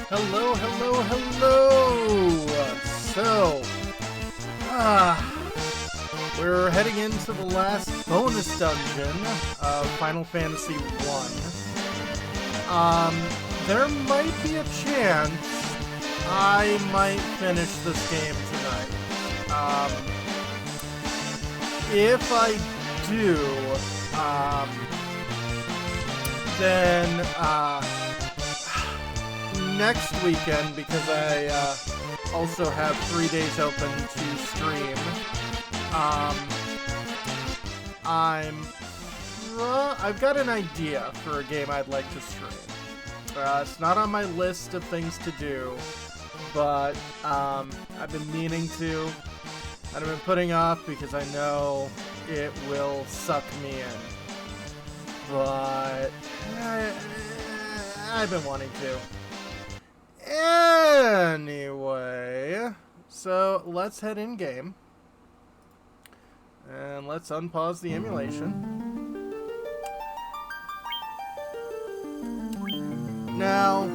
Hello, hello, hello! So, we're heading into the last bonus dungeon of Final Fantasy 1. There might be a chance I might finish this game tonight. If I do, then, next weekend, because I also have 3 days open to stream, I've got an idea for a game I'd like to stream. It's not on my list of things to do, but I've been meaning to, and I've been putting off because I know it will suck me in. But I've been wanting to. Anyway, so let's head in game and let's unpause the emulation. Now,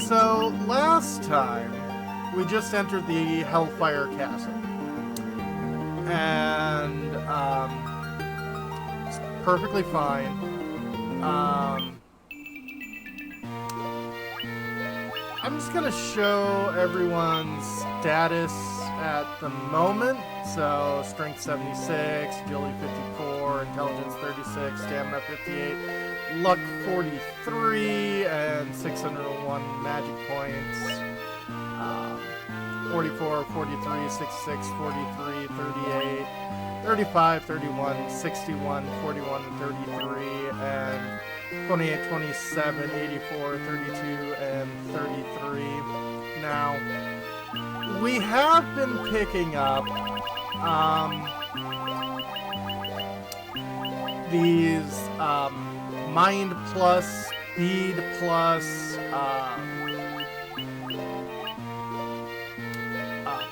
so last time we just entered the Hellfire Castle, and it's perfectly fine. I'm just gonna show everyone's status at the moment. So, strength 76, agility 54, intelligence 36, stamina 58, luck 43, and 601 magic points. 44, 43, 66, 43, 38, 35, 31, 61, 41, and 33, and 28, 27, 84, 32, and 33. Now, we have been picking up these Mind Plus, Speed Plus,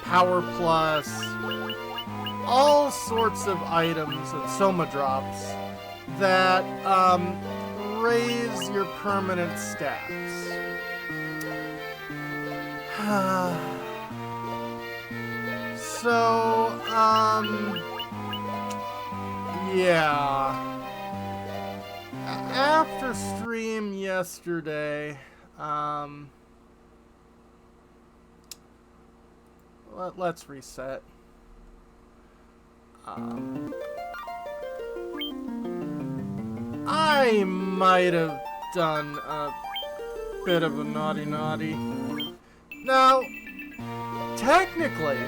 Power Plus, all sorts of items and Soma Drops that raise your permanent stats. So, yeah. After stream yesterday, let's reset. I might have done a bit of a naughty. Now, technically,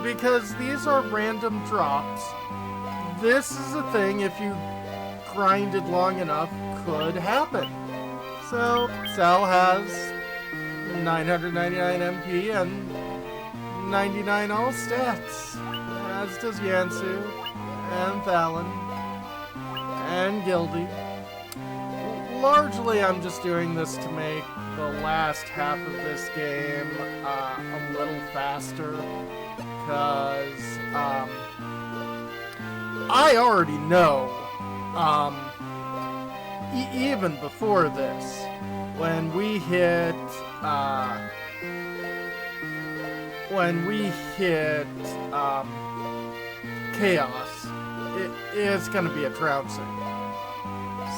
because these are random drops, this is a thing, if you grinded long enough, could happen. So, Cell has 999 MP and 99 all stats, as does Yansu, and Thalon, and Gildy. Largely, I'm just doing this to make the last half of this game a little faster, because I already know, even before this, when we hit Chaos, it's gonna be a trouncing.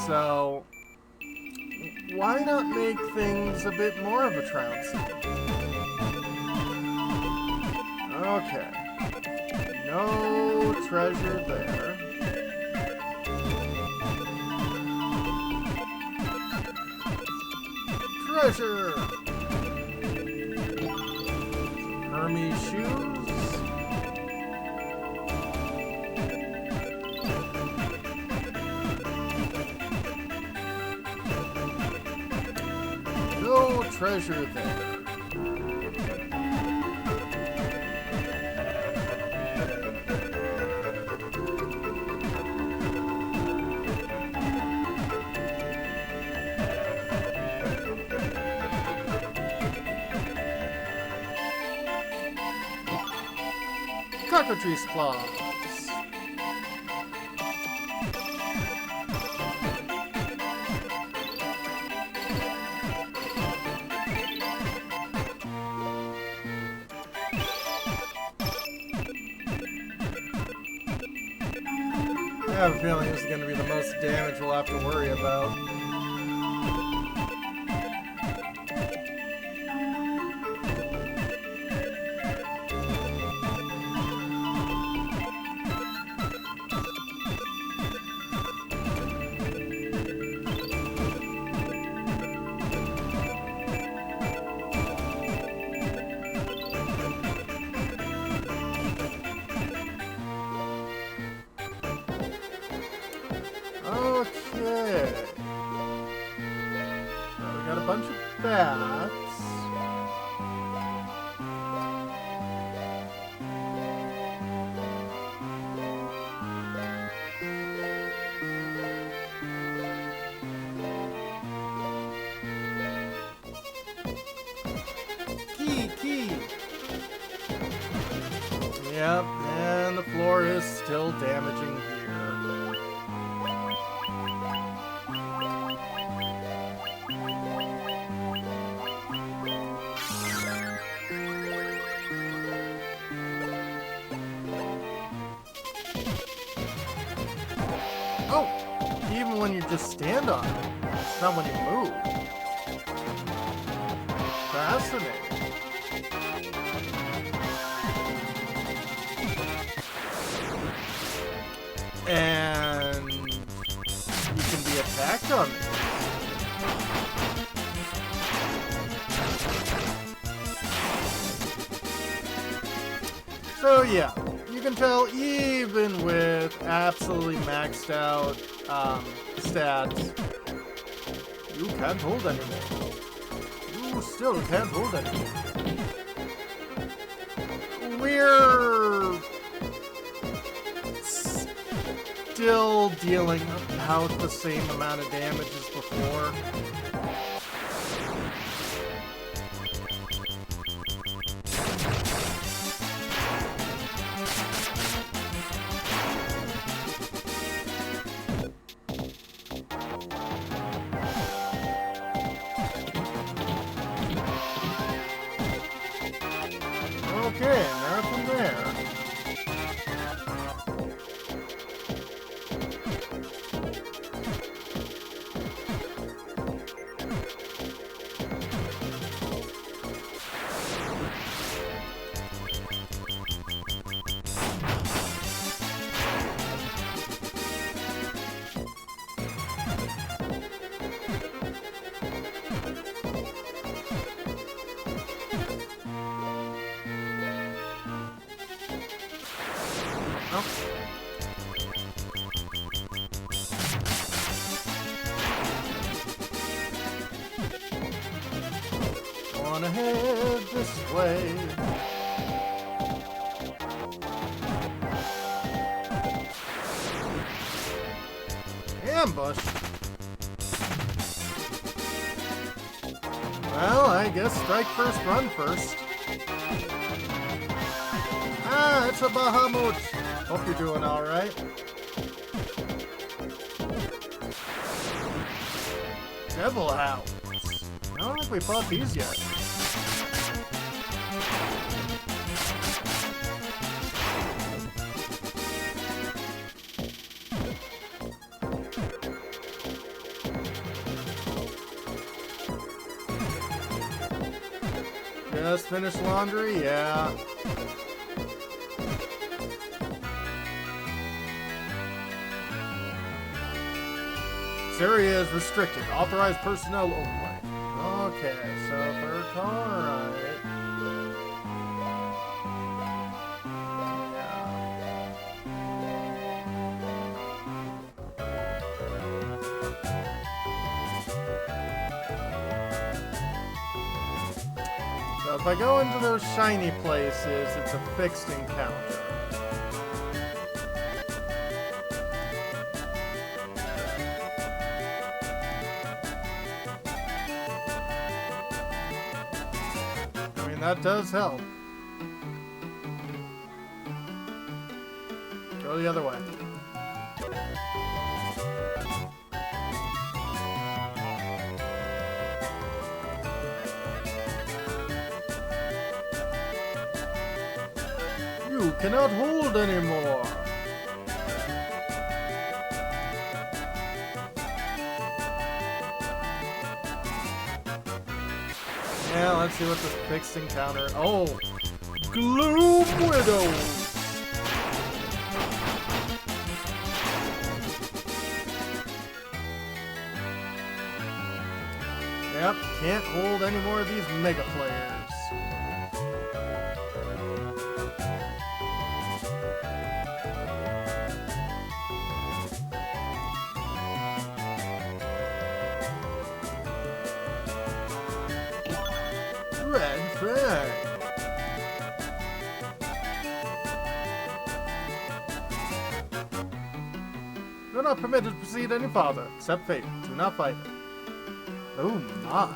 So, why not make things a bit more of a trouncing? Okay. No treasure there. Treasure! Hermes shoes. No treasure there. Cockatrice claws. have a feeling this is going to be the most damage we'll have to worry about. Okay. Now we got a bunch of bats. Key. Yep, and the floor is still damaging here. Oh! Even when you just stand on it. It's not when you move. Fascinating. And you can be attacked on this. So yeah, you can tell even with absolutely maxed out stats, you can't hold anymore. You still can't hold anymore. We're still dealing about the same amount of damage as before. Okay, now from there. On ahead this way. Ambush. Well, I guess strike first, run first. Ah, it's a Bahamut. Hope you're doing alright. Devil Hounds. I don't think we fought these yet. Just finished laundry? Yeah. This area is restricted. Authorized personnel only. Okay, so third car, right. So if I go into those shiny places, it's a fixed encounter. That does help. Go the other way. You cannot hold anymore. Yeah, let's see what this fixed encounter. Oh, Gloom Widow. Yep, can't hold any more of these mega players. Red flag. You're not permitted to proceed any farther, except fate. Do not fight it. Oh my.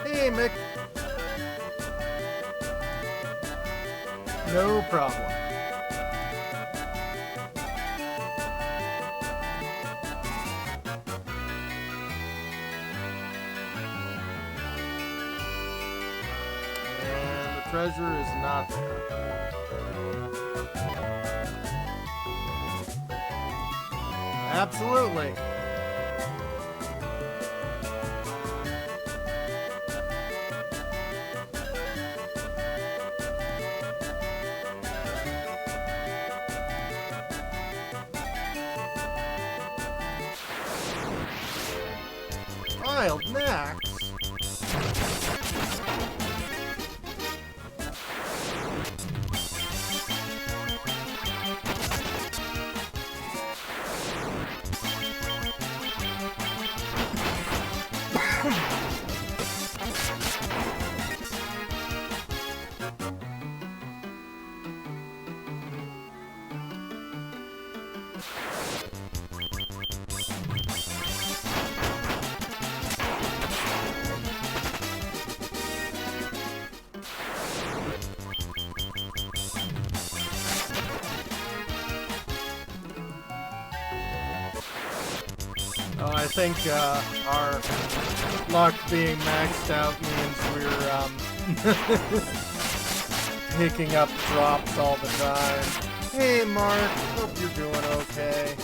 Hey, Mick. No problem. Treasure is not there. Absolutely. Wild Max. Oh, I think our luck being maxed out means we're picking up drops all the time. Hey Mark, hope you're doing okay.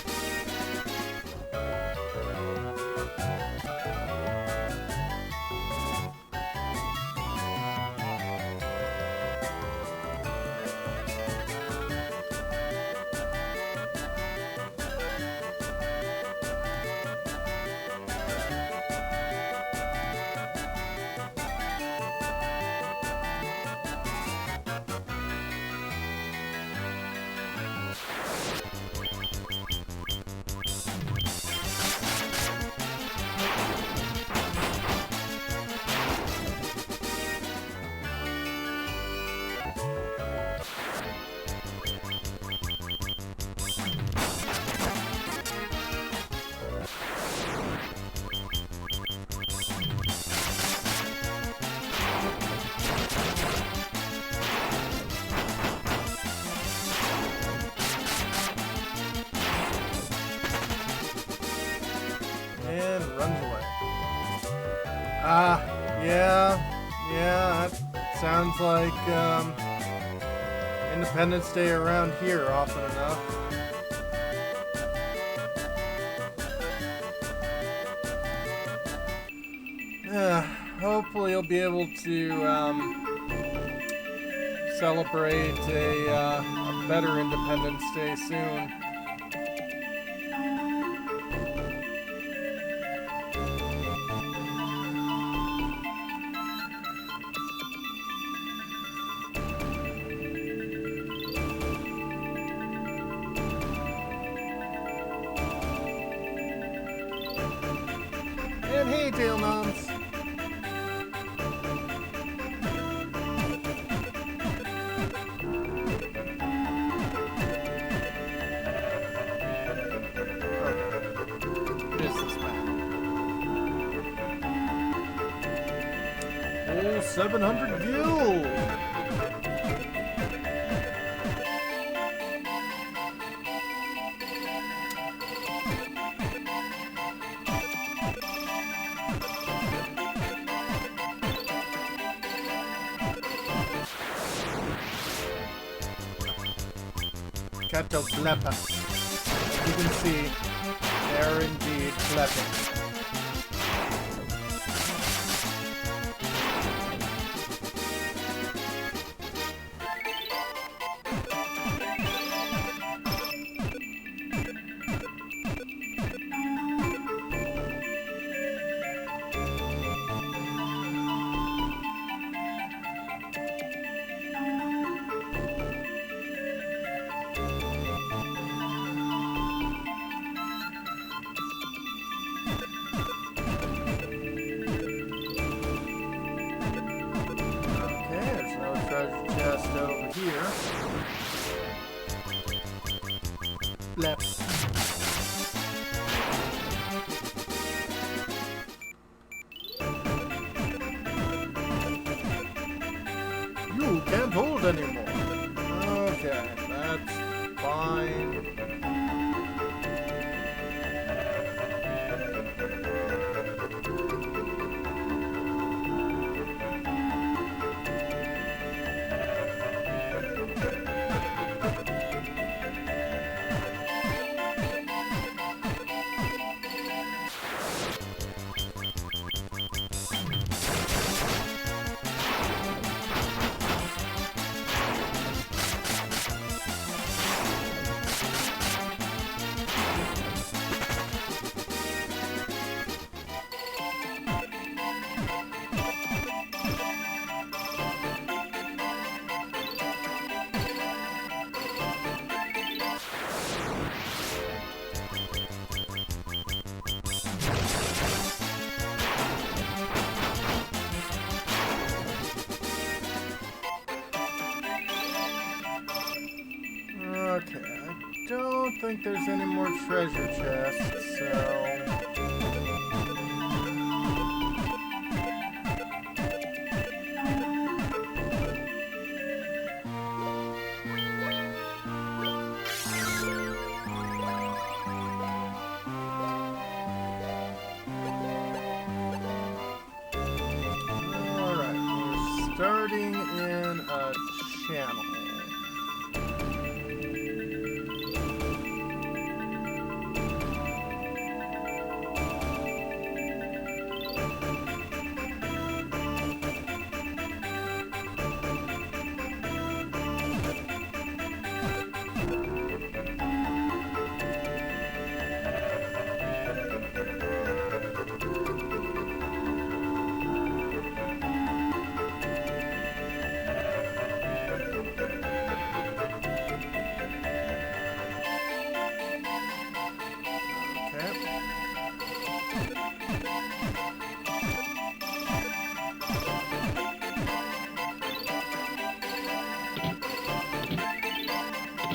And runs away. Yeah, that sounds like Independence Day around here often enough. Hopefully you'll be able to celebrate a better Independence Day soon. And hey, Tail Noms. What is this map? Oh, 700 gil! catoblepas. As you can see, they're indeed flipping. Chest over here. Flips. You can't hold anymore. Okay, that's fine. Okay, I don't think there's any more treasure chests, so... Alright, we're starting in a channel.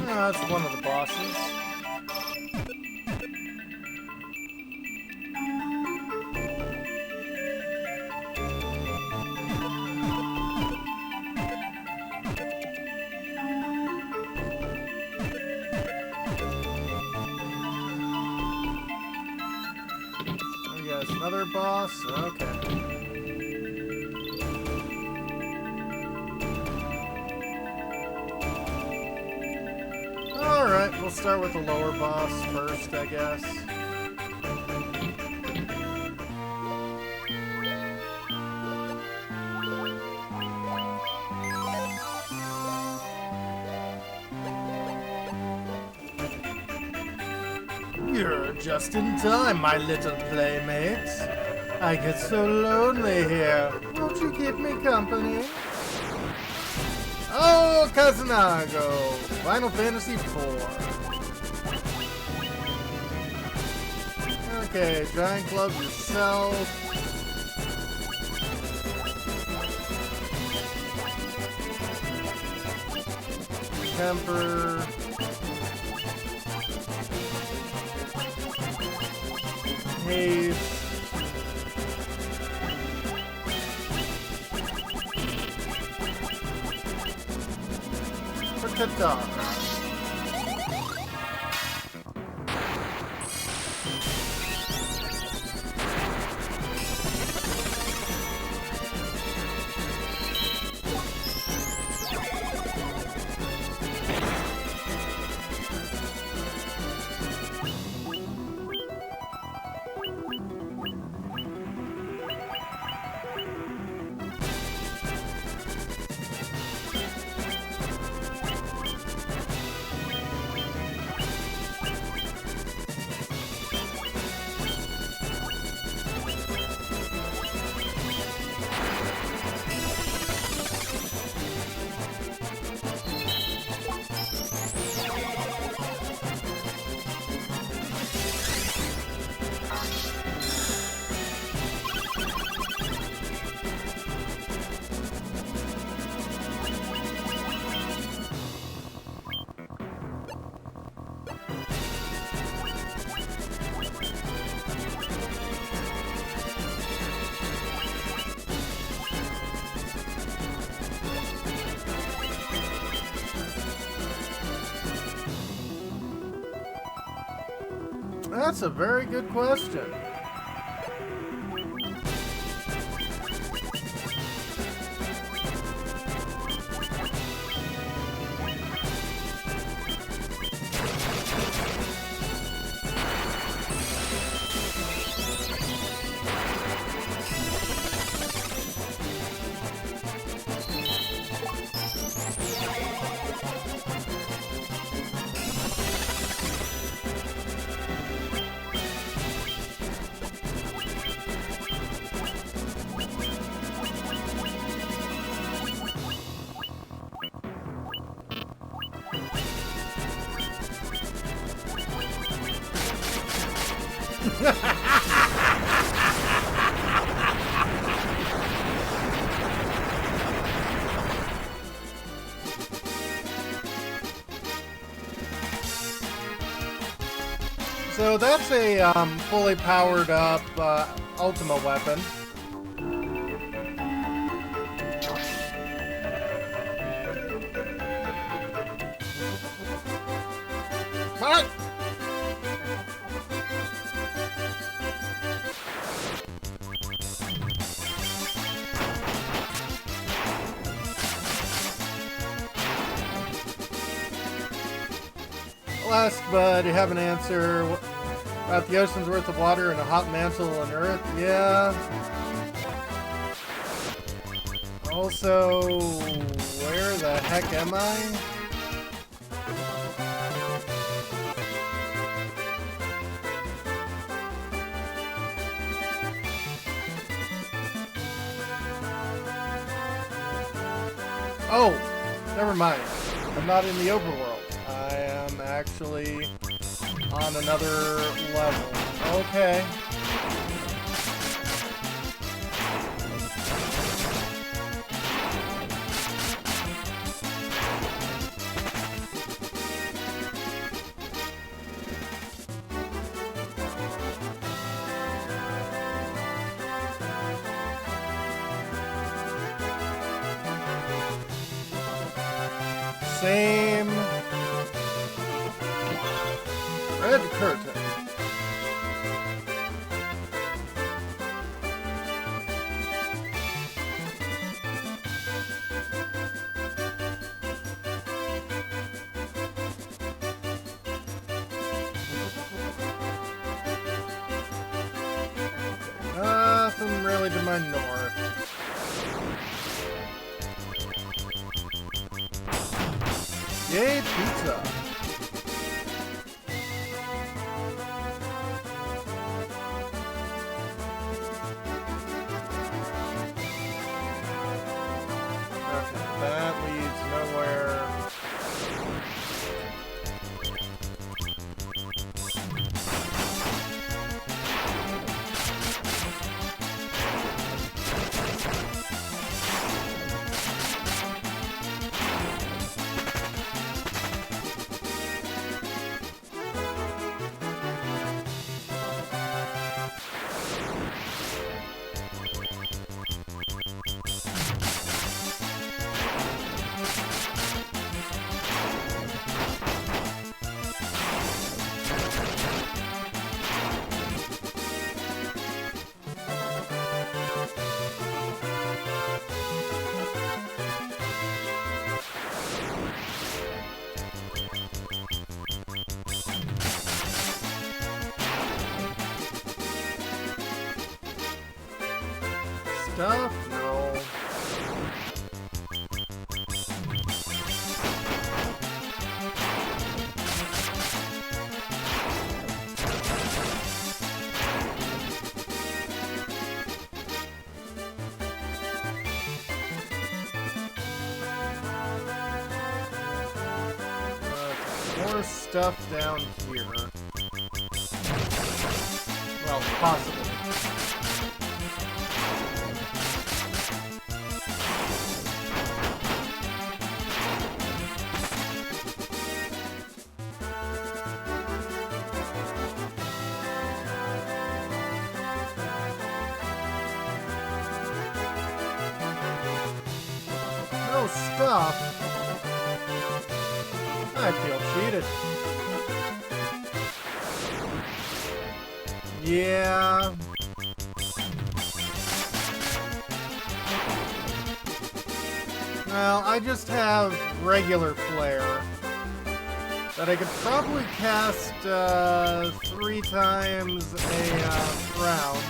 That's one of the bosses. I guess another boss. Okay. Alright, we'll start with the lower boss first, I guess. You're just in time, my little playmates. I get so lonely here. Won't you keep me company? Oh, Kazunago! Final Fantasy IV. Okay, giant club yourself. Temper. Haste. Qatar. That's a very good question. So that's a fully powered up Ultima weapon. What? Last, but you have an answer about the ocean's worth of water and a hot mantle on Earth. Yeah. Also, where the heck am I? Oh, never mind. I'm not in the overworld. I am actually on another level. Okay. Same red curtain. Nothing really to my north. Yay, pizza! Okay, that leads nowhere. Stuff? No. More stuff down here. Well, possibly. No stuff. I feel cheated. Yeah. Well, I just have regular flare that I could probably cast 3 times a round.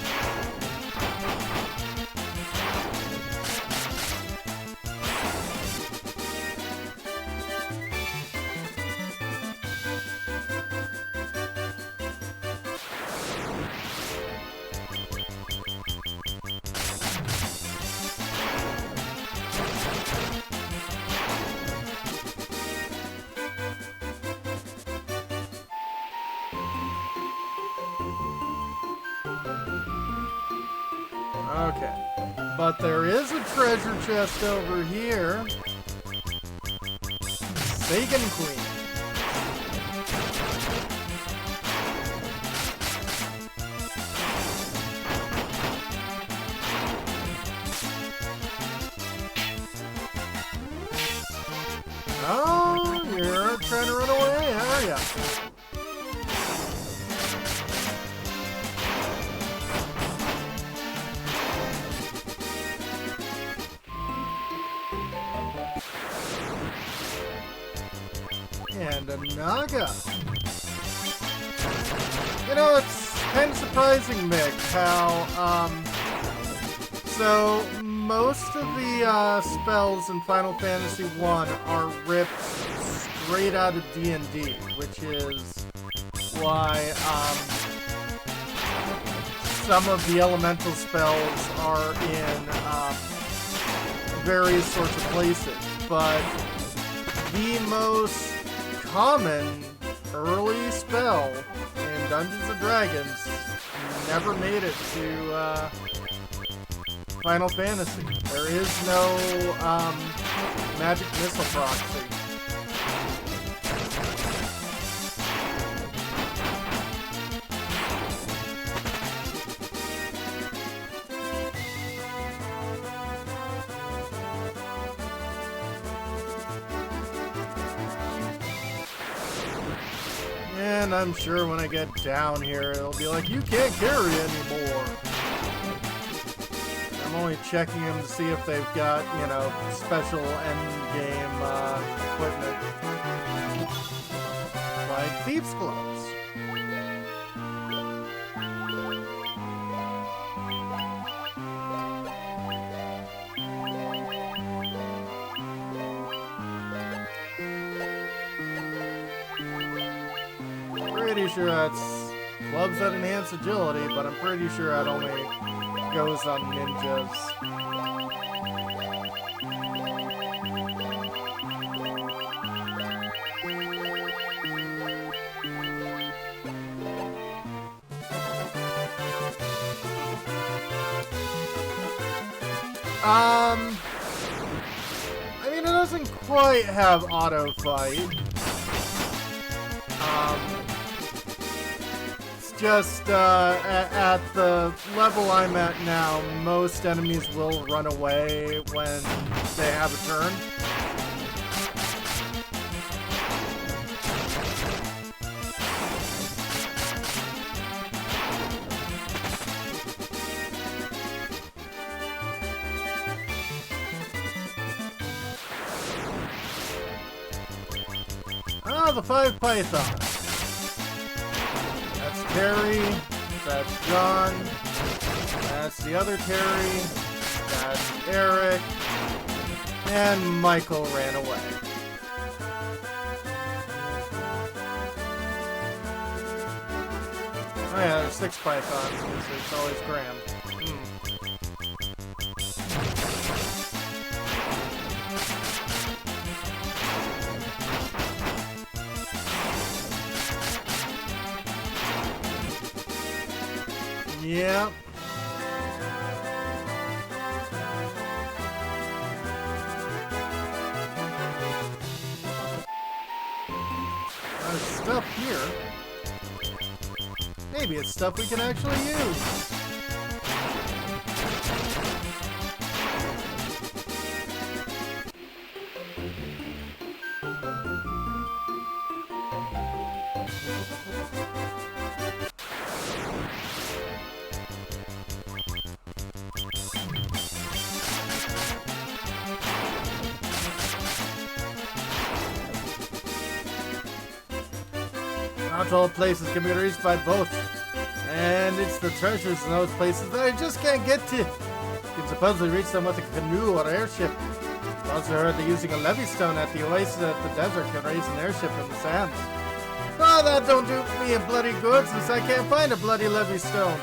Okay, but there is a treasure chest over here. Sagan Queen. Oh, you're trying to run away, are ya? And a Naga. You know, it's kind of surprising, Mick, how, so most of the spells in Final Fantasy I are ripped straight out of D&D, which is why, some of the elemental spells are in, various sorts of places, but the most common early spell in Dungeons & Dragons never made it to Final Fantasy. There is no magic missile proxy. And I'm sure when I get down here, it'll be like, you can't carry anymore. I'm only checking them to see if they've got, you know, special endgame equipment. Like Thieves' Gloves. Pretty sure that's gloves that enhance agility, but I'm pretty sure that only goes on ninjas. I mean, it doesn't quite have auto fight. Just at the level I'm at now, most enemies will run away when they have a turn. Ah, the 5 Pythons. Terry, that's John, that's the other Terry, that's Eric, and Michael ran away. Oh yeah, there's 6 Pythons, because it's always Graham. Yep. There's stuff here. Maybe it's stuff we can actually use. Not all places can be reached by boat. And it's the treasures in those places that I just can't get to. You can supposedly reach them with a canoe or airship. I also heard that using a levee stone at the oasis at the desert can raise an airship in the sands. Oh, that don't do me a bloody good since I can't find a bloody levee stone.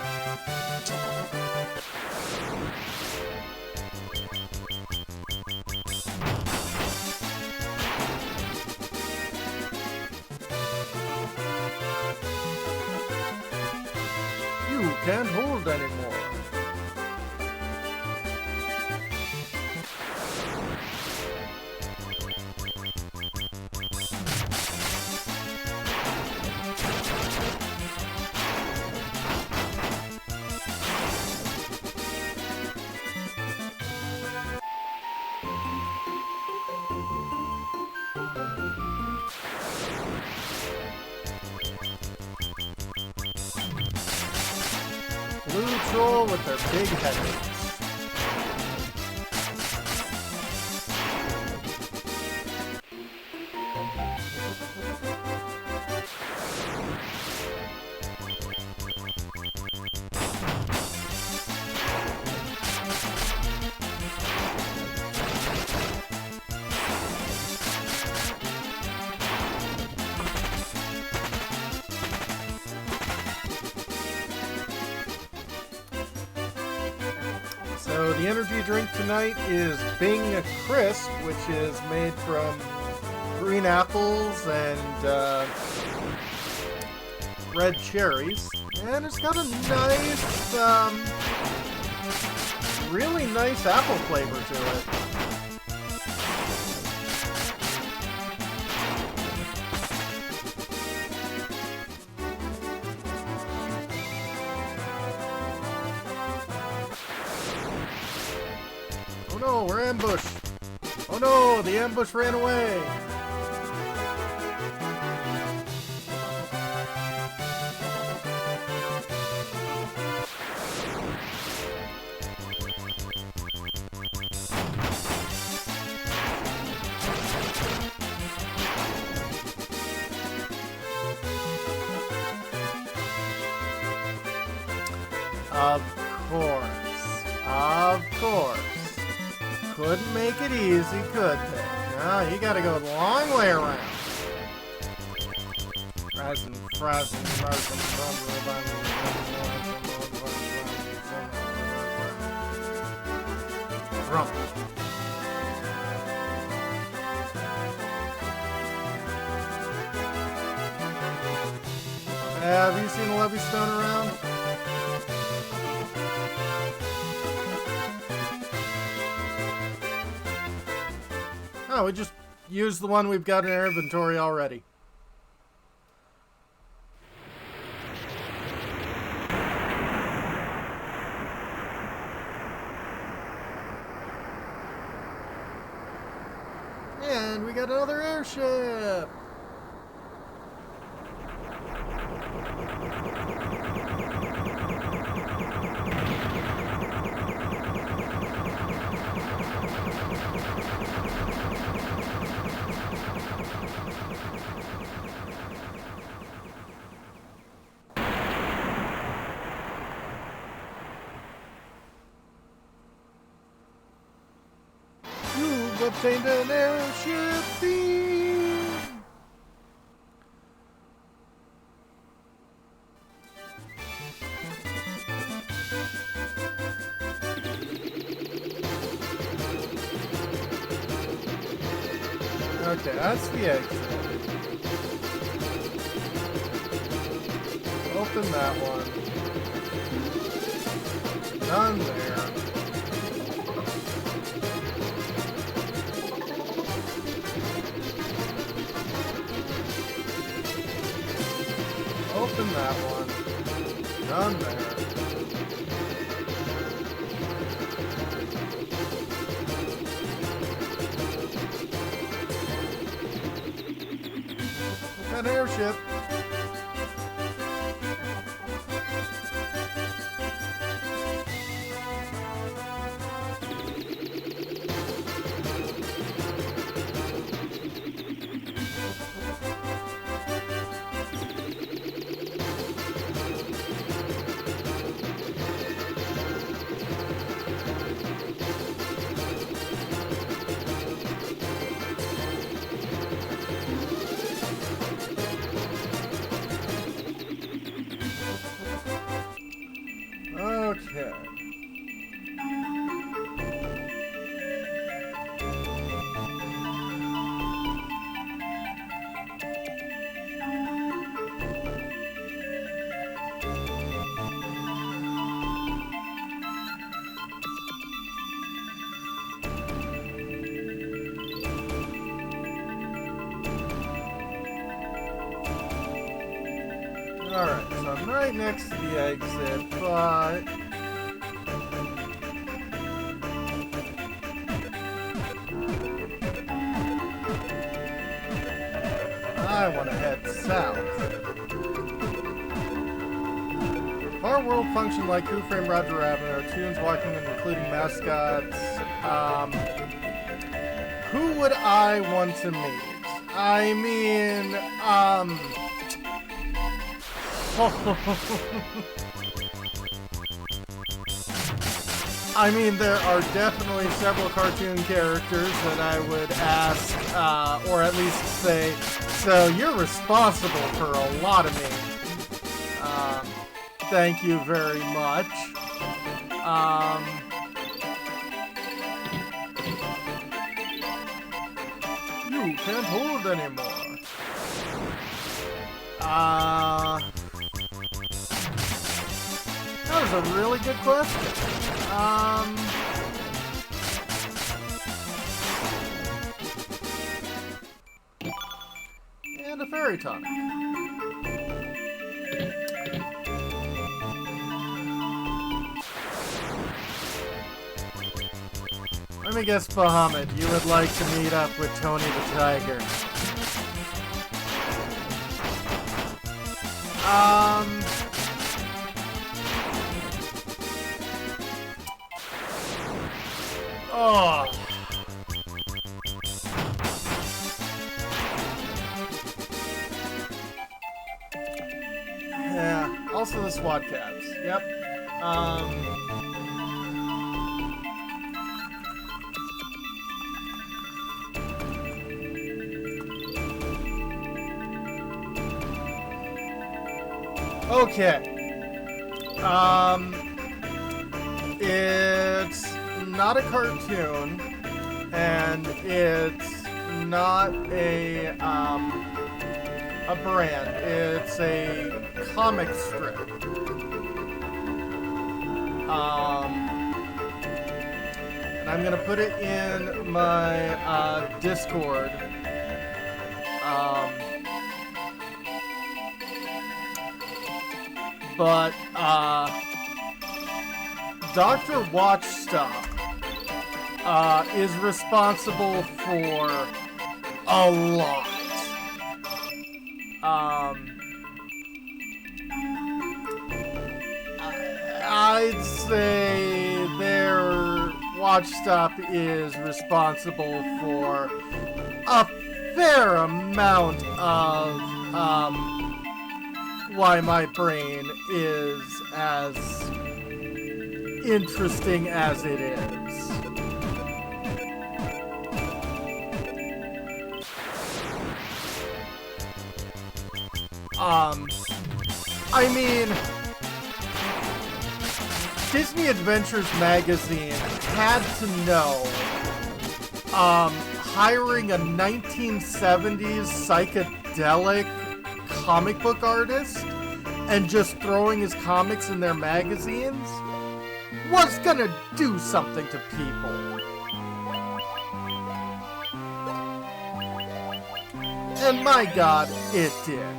You can't hold anymore. Blue troll with their big headaches. So the energy drink tonight is Bing Crisp, which is made from green apples and red cherries. And it's got a nice, really nice apple flavor to it. Oh no, we're ambushed! Oh no, the ambush ran away! Of course. Couldn't make it easy, could they? No, you gotta go the long way around. Have you seen a levee stone around? Oh, we just used the one we've got in our inventory already. And we got another airship! You've obtained an airship theme! Okay, that's the exit. Open that one. None there. Open that one. None there. An airship. Alright, so I'm right next to the exit, but... I want to head south. If our world functioned like Who Framed Roger Rabbit, our tunes walking in, including mascots, who would I want to meet? I mean, I mean, there are definitely several cartoon characters that I would ask, or at least say, so you're responsible for a lot of me. Thank you very much. You can't hold anymore. That was a really good question. And a fairy tonic. Let me guess, Bahamut, you would like to meet up with Tony the Tiger. Oh. Yeah, also the SWAT cats. Yep. Okay. It's not a cartoon, and it's not a brand. It's a comic strip. And I'm gonna put it in my Discord. But Dr. Watchstop is responsible for a lot. I'd say their Watchstop is responsible for a fair amount of why my brain is as interesting as it is. I mean, Disney Adventures magazine had to know, hiring a 1970s psychedelic comic book artist and just throwing his comics in their magazines was gonna do something to people. And my God, it did.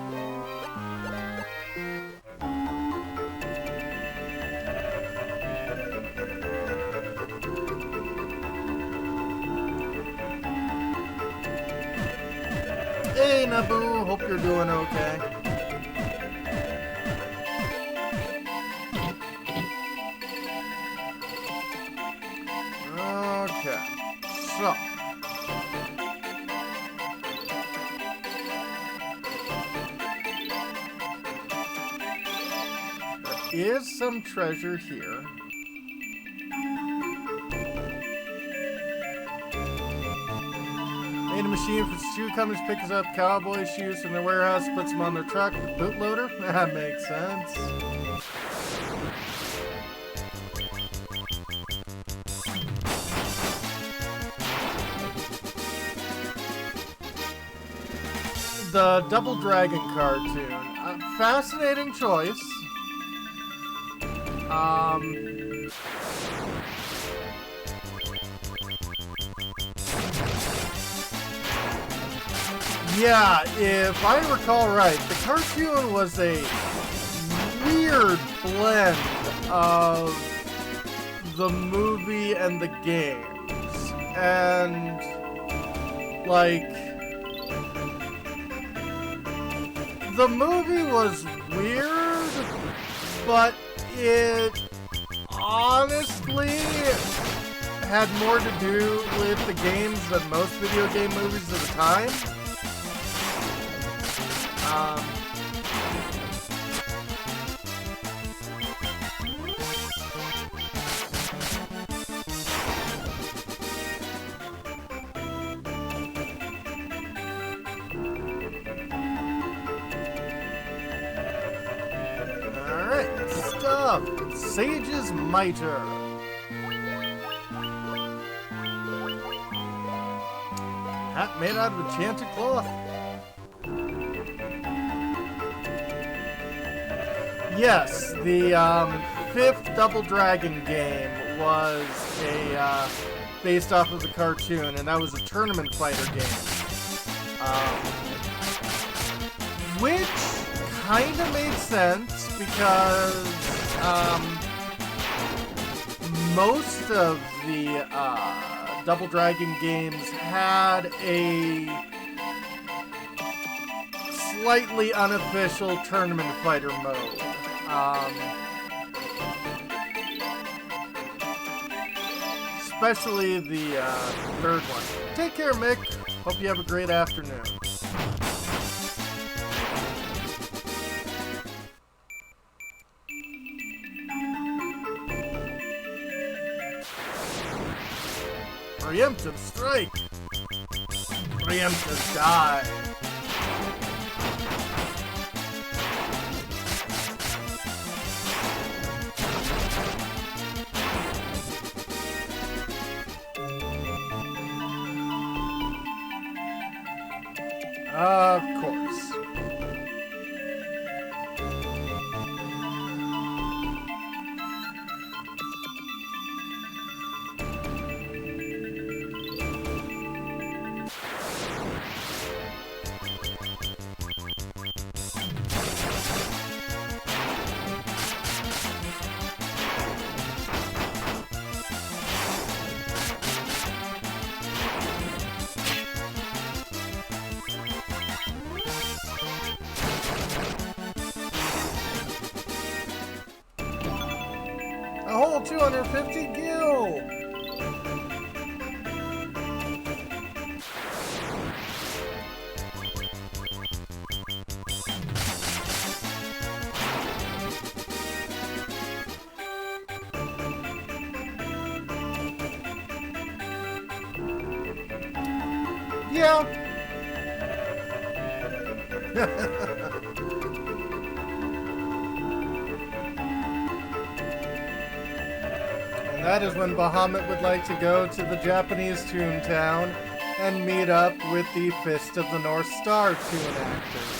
Hey, Naboo, hope you're doing okay. Okay, so. There is some treasure here. Made a machine for shoe companies, picks up cowboy shoes from their warehouse, puts them on their truck. Bootloader? That makes sense. The Double Dragon cartoon. Fascinating choice. Yeah, if I recall right, the cartoon was a weird blend of the movie and the games. And, like, the movie was weird, but it honestly had more to do with the games than most video game movies at the time. Alright, next up, Sage's Mitre. Hat made out of enchanted cloth. Yes, the fifth Double Dragon game was based off of the cartoon, and that was a tournament fighter game. Which kind of made sense because most of the Double Dragon games had a slightly unofficial tournament fighter mode. Especially the third one. Take care, Mick. Hope you have a great afternoon. Preemptive strike! Preemptive die! Of course. A whole 250 gil! Yeah. And that is when Bahamut would like to go to the Japanese Toontown and meet up with the Fist of the North Star toon actors.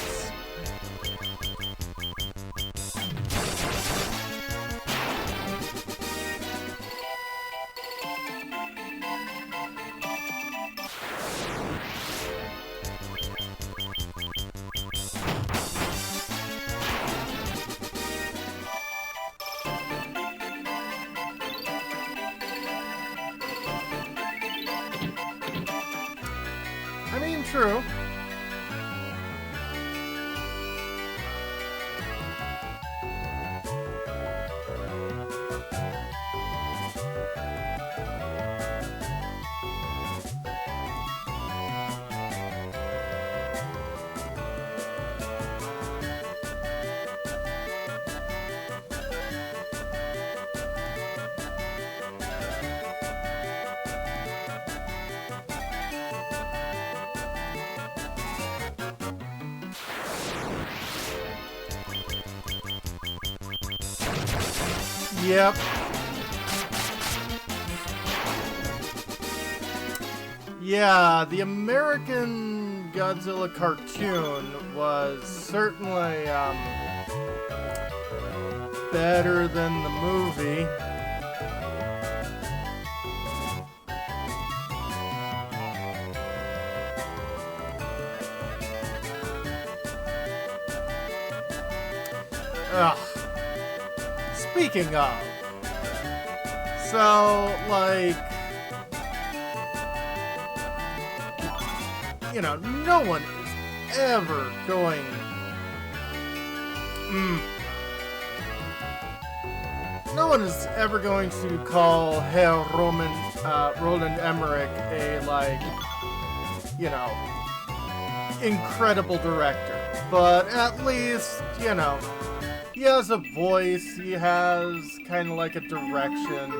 I mean, true. Yep. Yeah, the American Godzilla cartoon was certainly better than the movie. Ugh. speaking of, so, like, you know, no one is ever going... No one is ever going to call Herr Roland Emmerich a, like, you know, incredible director. But at least, you know, he has a voice, he has kind of like a direction.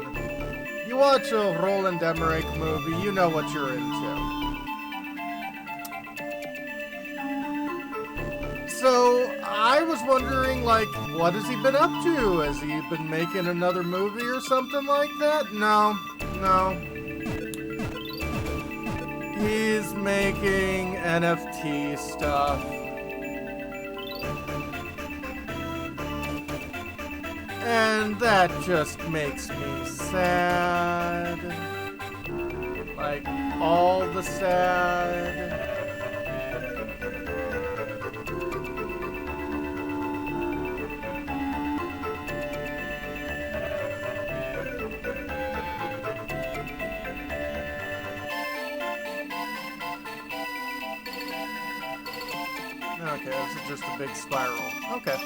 You watch a Roland Emmerich movie, you know what you're into. So, I was wondering, like, what has he been up to? Has he been making another movie or something like that? No. He's making NFT stuff. And that just makes me sad. Like, all the sad. Okay, this is just a big spiral. Okay.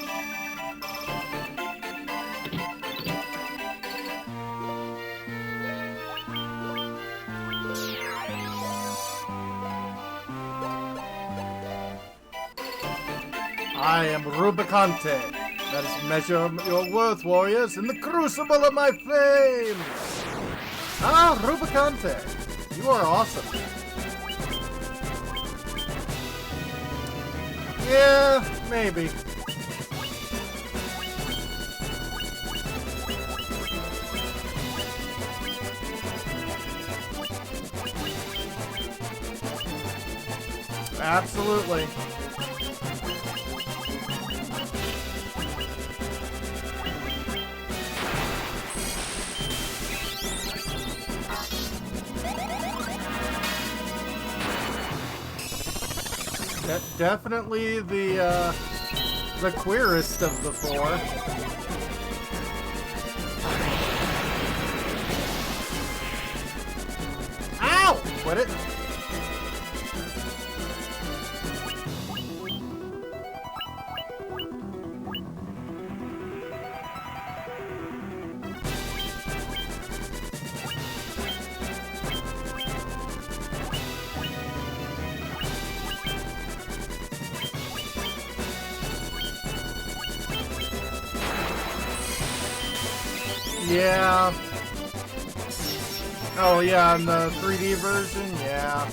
I am Rubicante. Let us measure your worth, warriors, in the crucible of my fame. Ah, Rubicante. You are awesome. Yeah, maybe. Absolutely. Definitely the queerest of the four. Ow! Quit it. Yeah. Oh yeah, in the 3D version, yeah.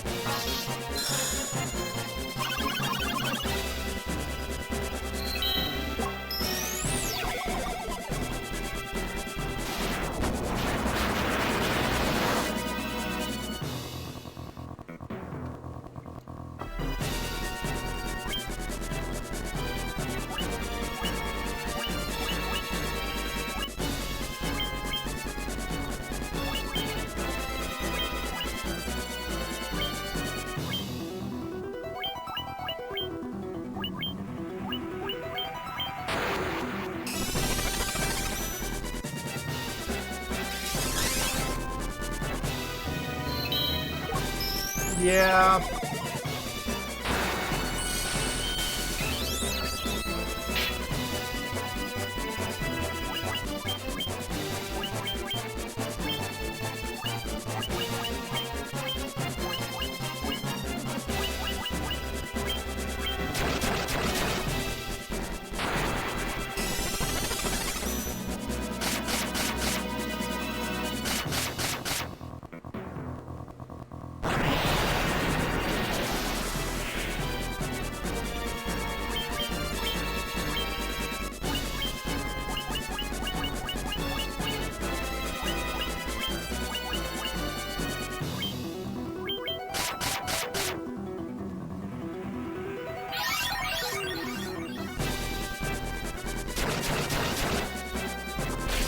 Yeah.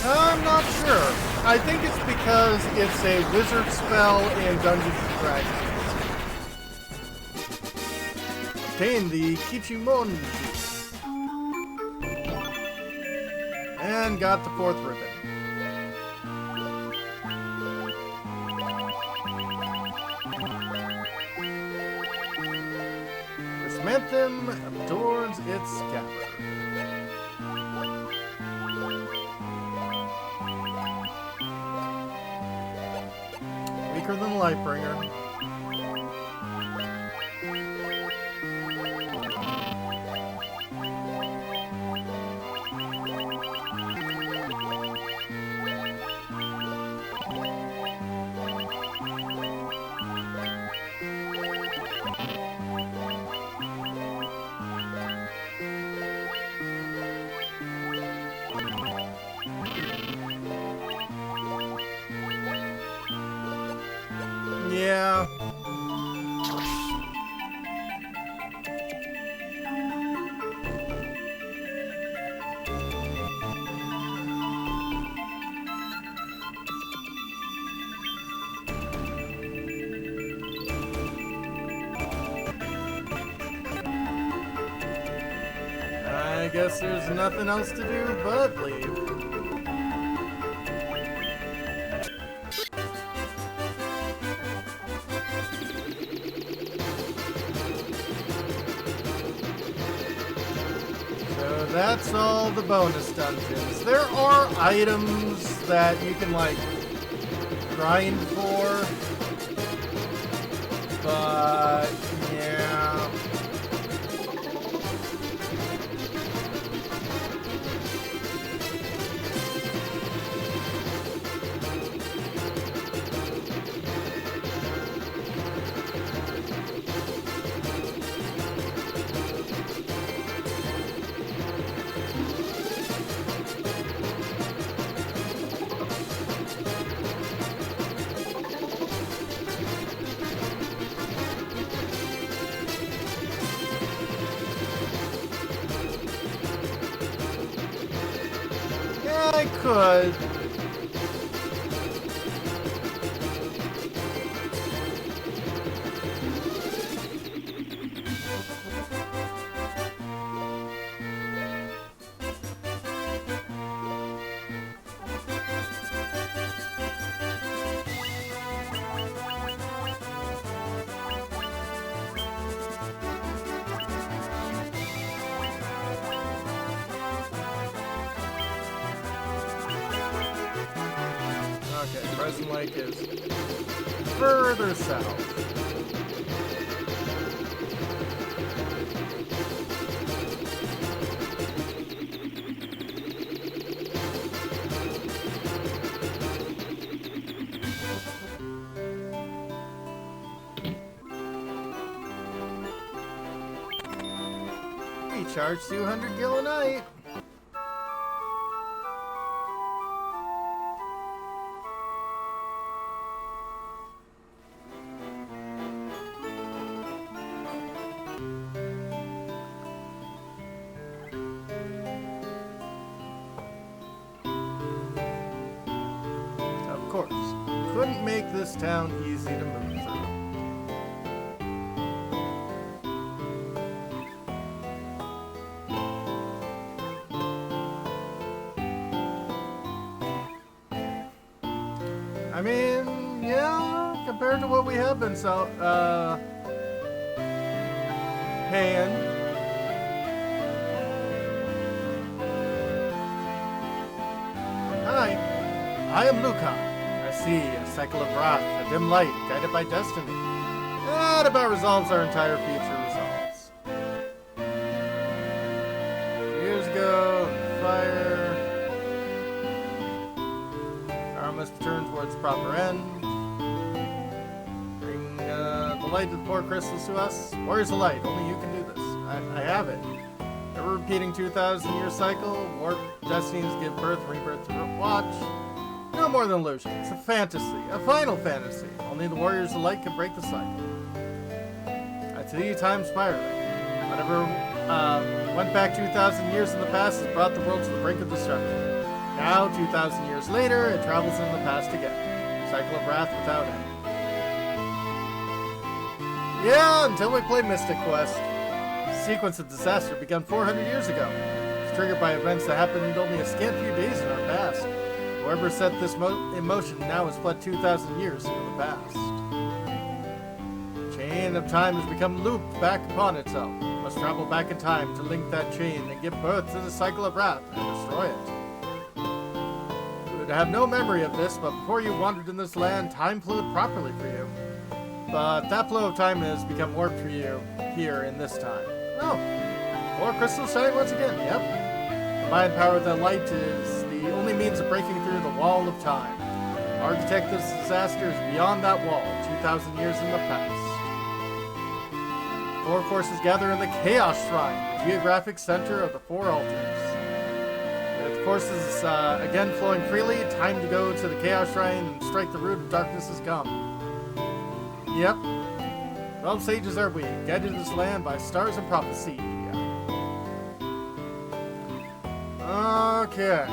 I'm not sure. I think it's because it's a wizard spell in Dungeons & Dragons. Obtain the Kichimonji. And got the 4th ribbon. Chrysanthemum adorns its scabbard. Weaker than Lightbringer. Yeah. I guess there's nothing else to do but leave. That's all the bonus dungeons. There are items that you can, like, grind for, but, yeah. I could. Okay, Crescent Lake is further south. We charge 200 gil a night. Of course, couldn't make this town easy to move through. I mean, yeah, compared to what we have been paying. Hi, I am Luca. I see a cycle of wrath, a dim light, guided by destiny. That about resolves our entire future resolves. Years ago, fire. Our must turn towards proper end. Bring the light of the four crystals to us. Warriors of light, only you can do this. I have it. Ever repeating 2,000-year cycle. Warp destinies give birth and rebirth to watch. No more than illusion. It's a fantasy, a final fantasy. Only the warriors of light can break the cycle. To the time spiraling. Whatever went back 2,000 years in the past has brought the world to the brink of destruction. Now, 2,000 years later, it travels in the past again. Cycle of wrath without end. Yeah, until we play Mystic Quest. The sequence of disaster began 400 years ago. triggered by events that happened only a scant few days in our past. Whoever set this in motion now has fled 2,000 years into the past. The chain of time has become looped back upon itself. You must travel back in time to link that chain and give birth to the cycle of wrath and destroy it. You would have no memory of this, but before you wandered in this land, time flowed properly for you. But that flow of time has become warped for you here in this time. Oh, 4 crystals shine once again, yep. The combined power of the light is the only means of breaking through the wall of time. Architect this disaster is beyond that wall, 2,000 years in the past. 4 forces gather in the Chaos Shrine, the geographic center of the 4 altars. With forces again flowing freely, time to go to the Chaos Shrine and strike the root of darkness has come. Yep. 12 sages are we, guided to this land by stars and prophecy. Okay.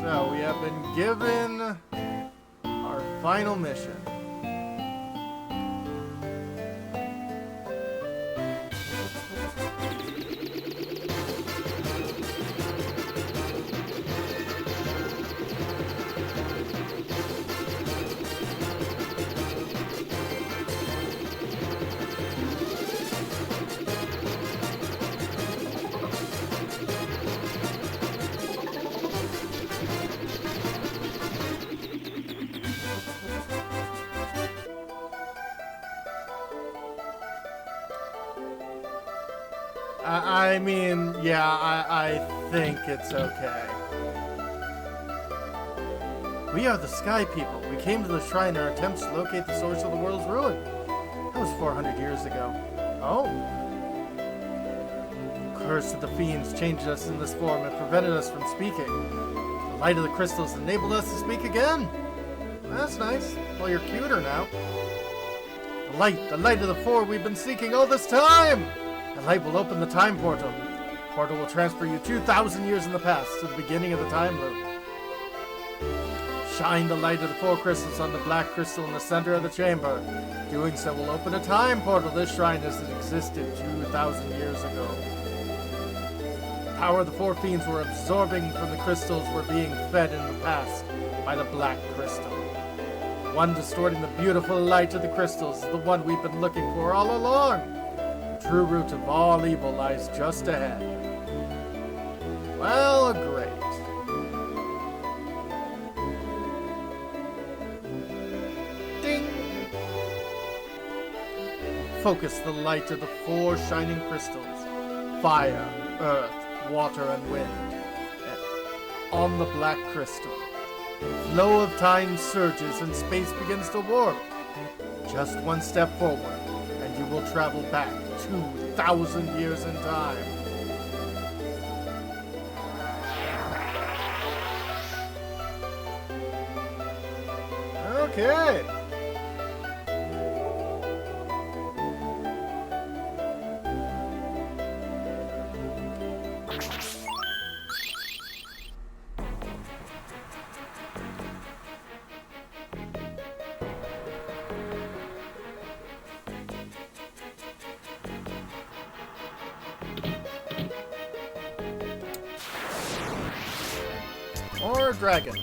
So, we have been given our final mission. I mean, yeah, I think it's okay. We are the Sky People. We came to the shrine in our attempts to locate the source of the world's ruin. That was 400 years ago. Oh. The curse of the fiends changed us in this form and prevented us from speaking. The light of the crystals enabled us to speak again. That's nice. Well, you're cuter now. The light of the 4 we've been seeking all this time! The light will open the time portal. The portal will transfer you 2,000 years in the past to the beginning of the time loop. Shine the light of the 4 crystals on the black crystal in the center of the chamber. Doing so will open a time portal. This shrine has existed 2,000 years ago. The power of the 4 fiends were absorbing from the crystals were being fed in the past by the black crystal. The one distorting the beautiful light of the crystals is the one we've been looking for all along. The true root of all evil lies just ahead. Well, great. Ding! Focus the light of the 4 shining crystals. Fire, earth, water, and wind. On the black crystal. The flow of time surges and space begins to warp. Just one step forward, and you will travel back 2,000 years in time. Okay. Or dragon.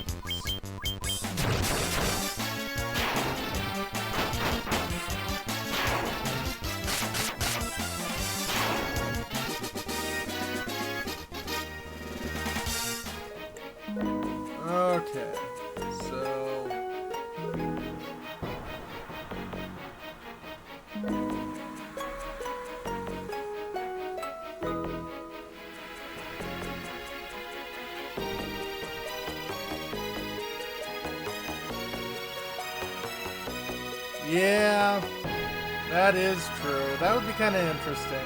Okay, so yeah, that is true. That would be kind of interesting.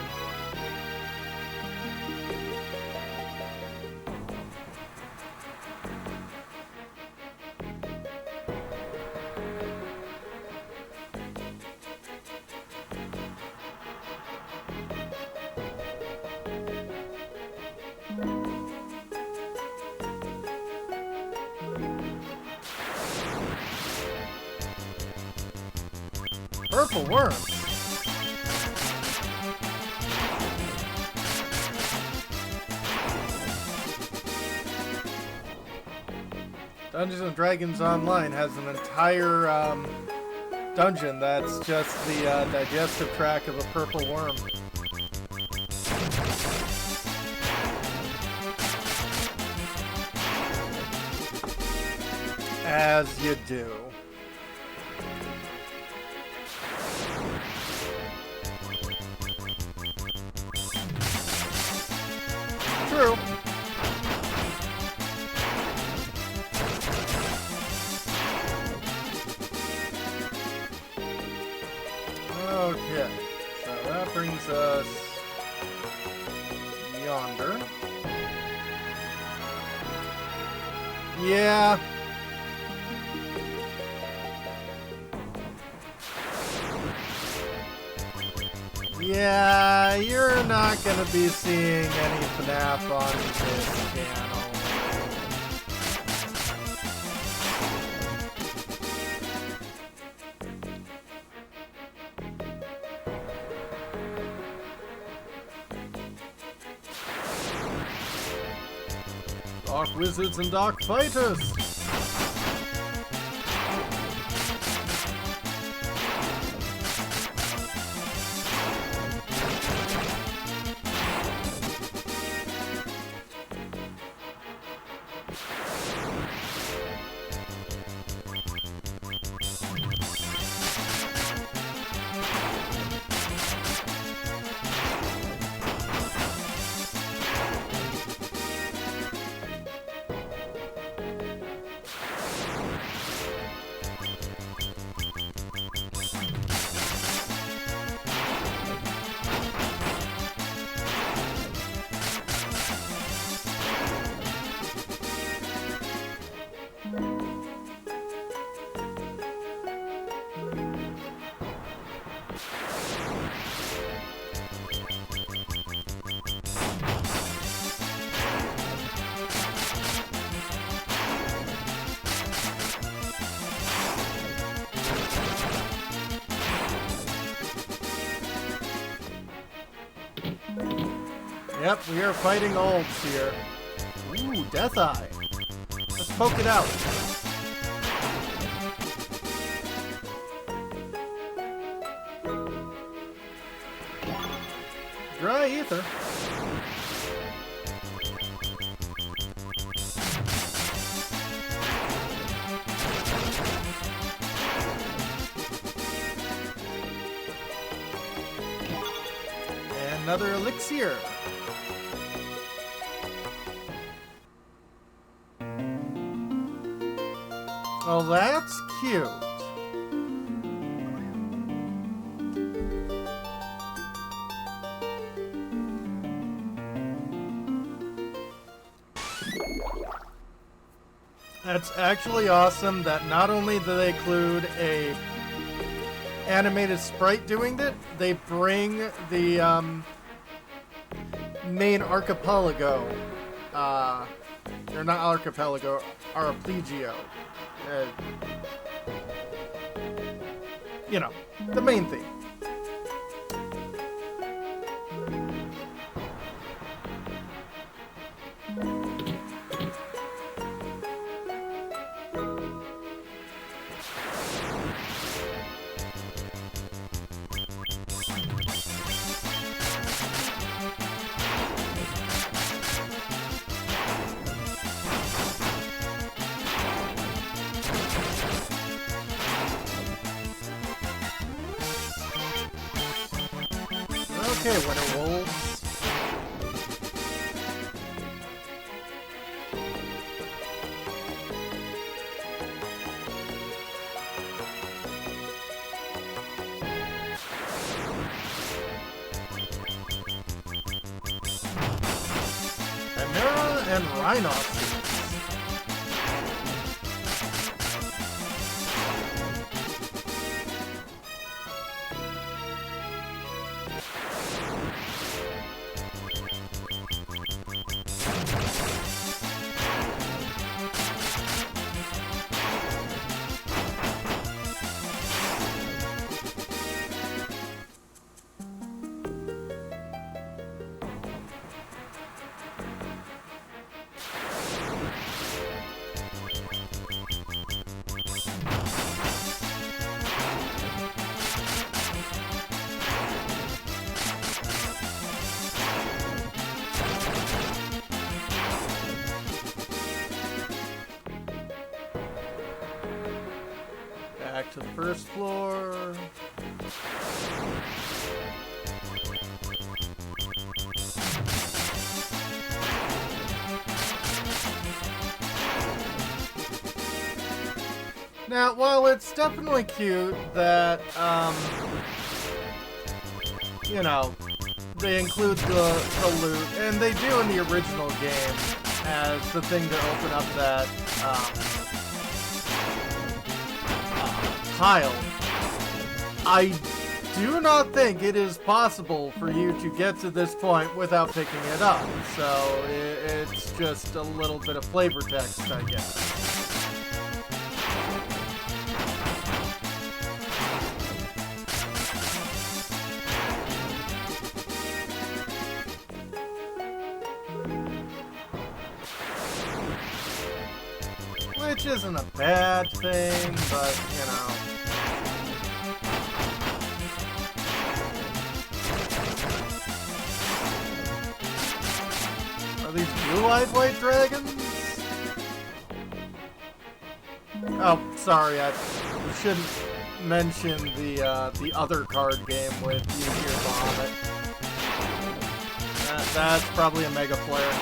Purple worm. Dungeons and Dragons Online has an entire dungeon that's just the digestive tract of a purple worm. As you do. True. Okay, so that brings us yonder. Yeah. Yeah, you're not gonna be seeing any FNAF on this channel. Dark Wizards and Dark Fighters! Yep, we are fighting olds here. Ooh, Death Eye. Let's poke it out. Dry ether. And another elixir. Well, that's cute. That's actually awesome that not only do they include a animated sprite doing it, they bring the main archipelago, or not archipelago, arpeggio. You know, the main theme. Okay, Winter Wolves. Chimera and Rhinoceros. to the first floor. Now, while it's definitely cute that, you know, they include the loot, and they do in the original game as the thing to open up that, tile, I do not think it is possible for you to get to this point without picking it up, so it's just a little bit of flavor text, I guess. Which isn't a bad thing, but, you know. Are these blue-eyed white dragons? Oh, sorry, I shouldn't mention the other card game with you here, Bahamut. That's probably a Mega Player.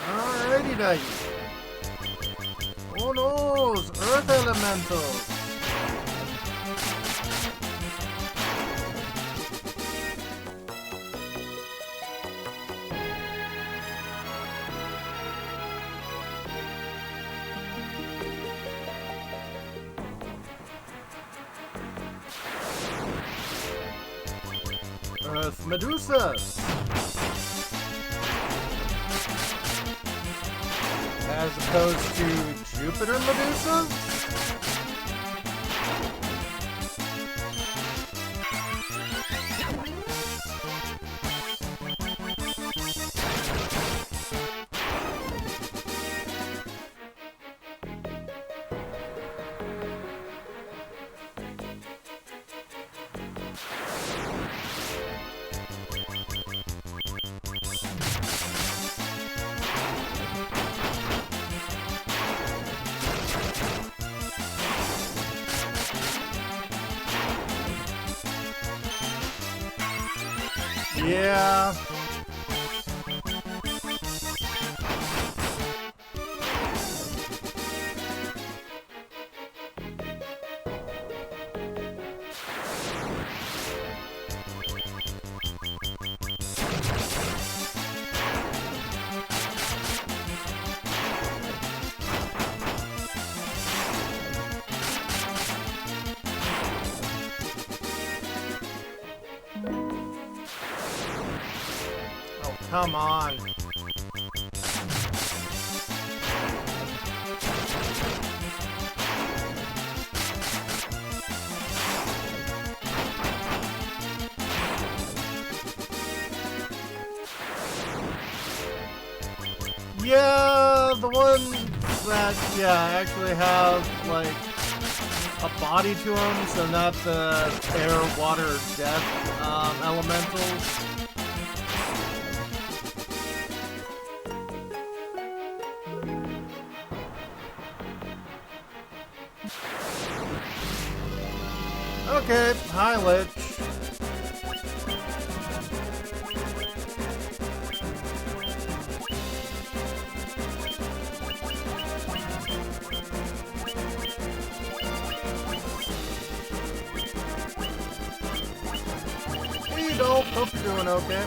Alrighty, nice. Oh no, Earth Elementals. Earth Medusas. As opposed to Jupiter Medusas? Yeah. Come on. Yeah, the ones that, actually have, like, a body to them, so not the air, water, death, elementals. Okay, hi, Lich. Hey, Dolph. Hope you're doing okay.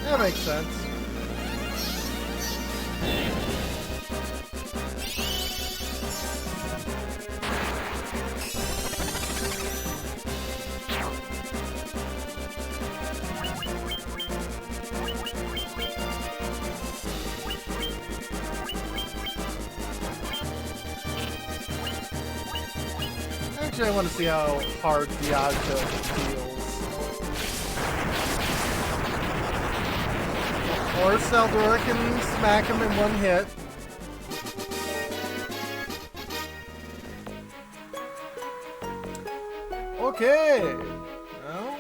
That makes sense. Actually, I want to see how hard Diageo feels. Or Seldor can smack him in one hit. Okay. Well.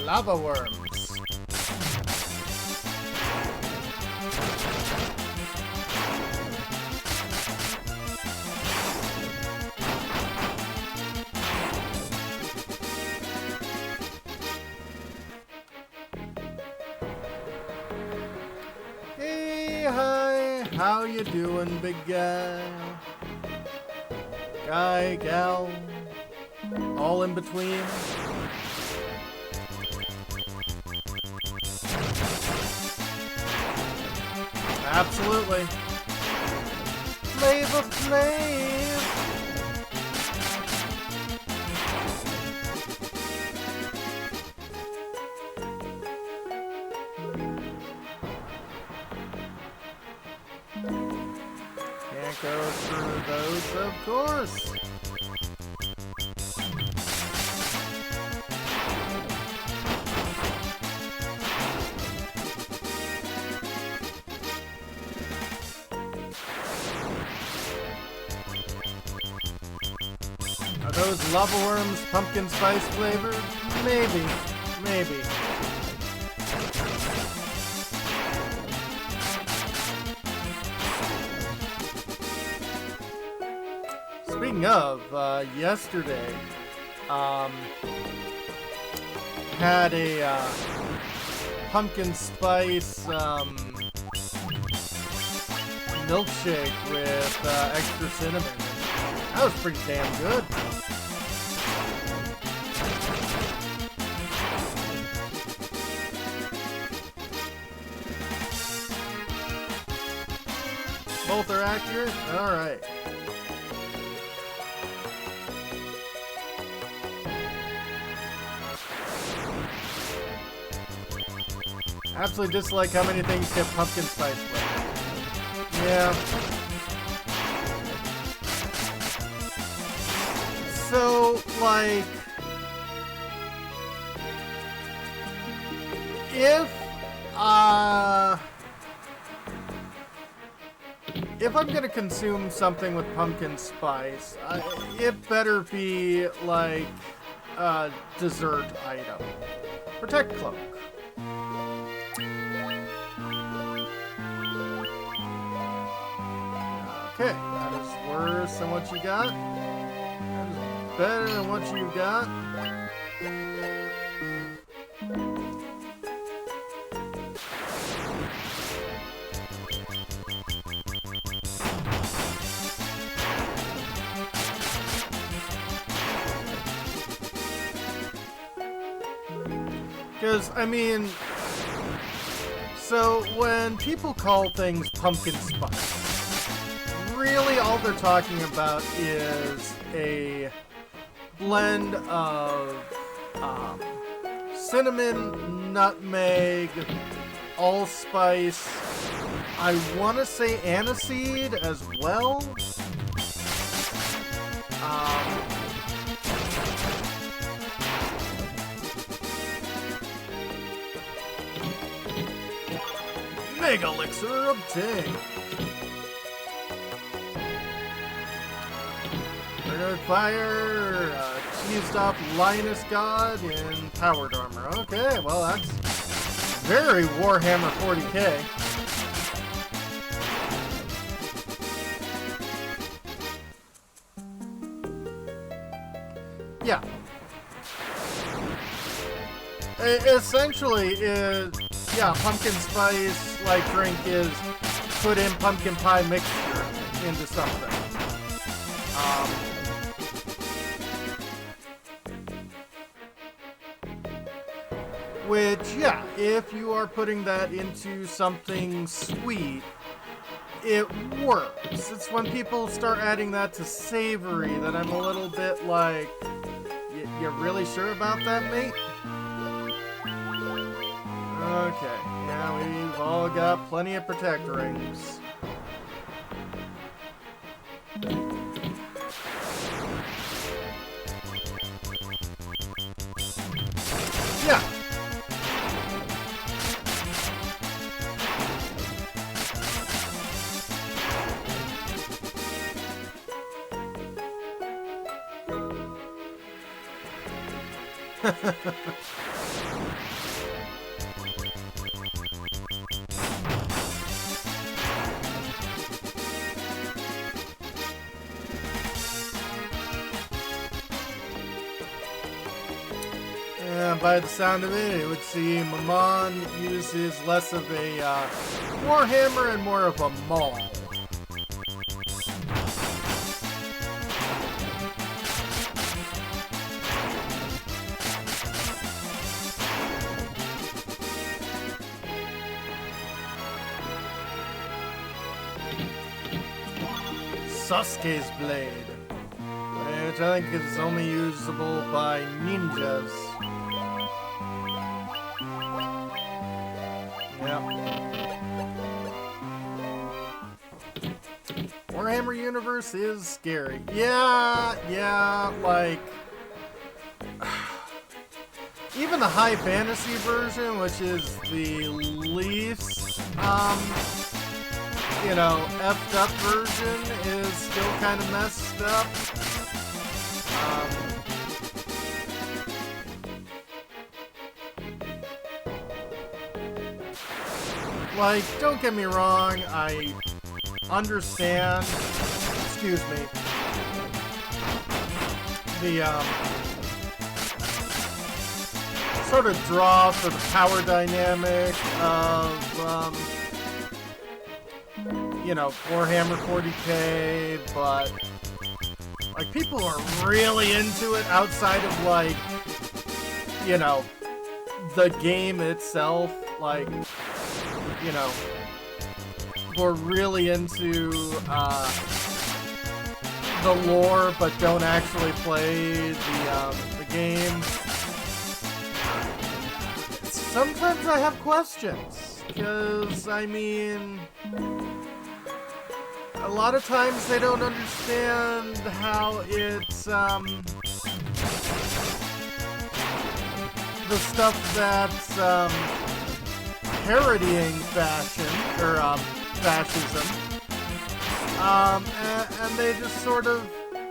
Lava worms. Hey, hi, how you doing, big guy? Guy, gal, all in between. Absolutely. Flavor Flav. Can't go through those, of course. Are those lava worms pumpkin spice flavored? Maybe. Maybe. Speaking of, yesterday, had a, pumpkin spice, milkshake with, extra cinnamon. That was pretty damn good. Both are accurate? Alright. Absolutely dislike how many things get pumpkin spice flavor. Yeah. So, like, if I'm gonna consume something with pumpkin spice, it better be like a dessert item. Protect Cloak. Okay, that is worse than what you got. That is better than what you got. Because, I mean, so when people call things pumpkin spice, really all they're talking about is a blend of cinnamon, nutmeg, allspice, I want to say aniseed as well. Mega Elixir obtained. Murdered Fire, cheesed up Linus God in Powered Armor. Okay, well that's very Warhammer 40k. Essentially, yeah, pumpkin spice like drink is put in pumpkin pie mixture into something. Which, yeah, if you are putting that into something sweet, it works. It's when people start adding that to savory that I'm a little bit like, you really sure about that, mate? Okay, yeah, we've all got plenty of protector rings. Yeah. Yeah, by the sound of it, it would seem Amon uses less of a warhammer and more of a maul. Sasuke's blade, which I think is only usable by ninjas. Yep. Warhammer universe is scary. Yeah, like even the high fantasy version, which is the least you know, effed up version, is still kind of messed up. Like, don't get me wrong, I understand, excuse me, the sort of draw for the power dynamic of you know, Warhammer 40k, but like people are really into it outside of like, you know, the game itself. Like, you know, we're really into the lore, but don't actually play the game. Sometimes I have questions, because I mean, a lot of times they don't understand how it's, the stuff that's, parodying fashion, or, fascism, and they just sort of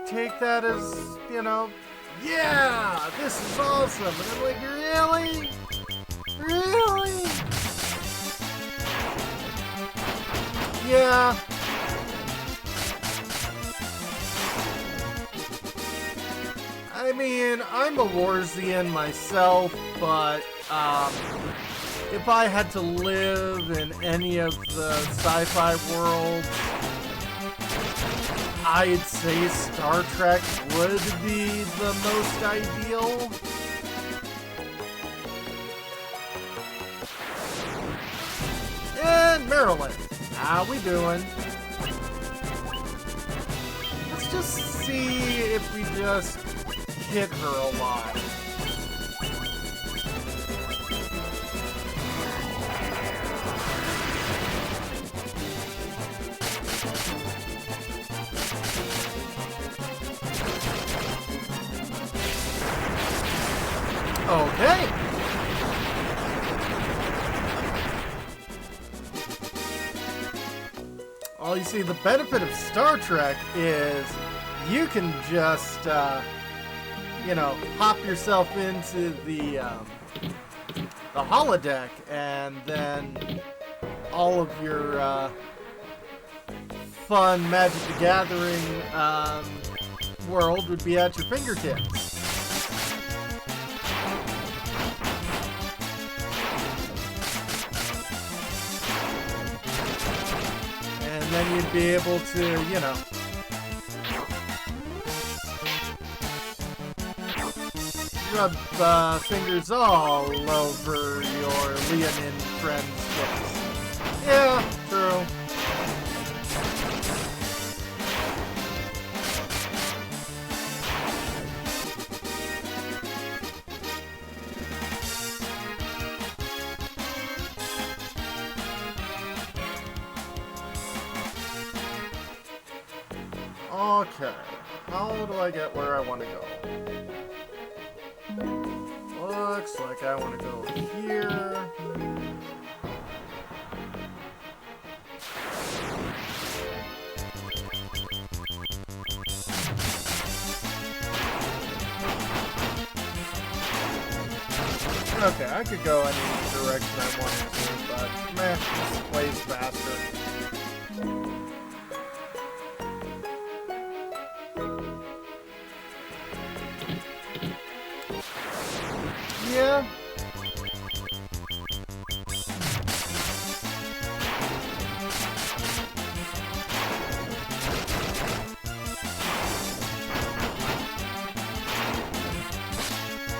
take that as, you know, yeah, this is awesome, and I'm like, really? Really? Yeah. I mean, I'm a Warsian myself, but if I had to live in any of the sci-fi worlds, I'd say Star Trek would be the most ideal. And Maryland, how we doing? Let's just see if we just hit her a lot. Okay. Well, you see, the benefit of Star Trek is you can just, you know, hop yourself into the holodeck, and then all of your fun Magic the Gathering world would be at your fingertips. then you'd be able to, you know, rub fingers all over your Leonin friend's face. Yeah, true. Okay, how do I get where I want to go? Looks like I want to go here. Okay, I could go any direction I wanted to, but meh, this plays faster. Yeah.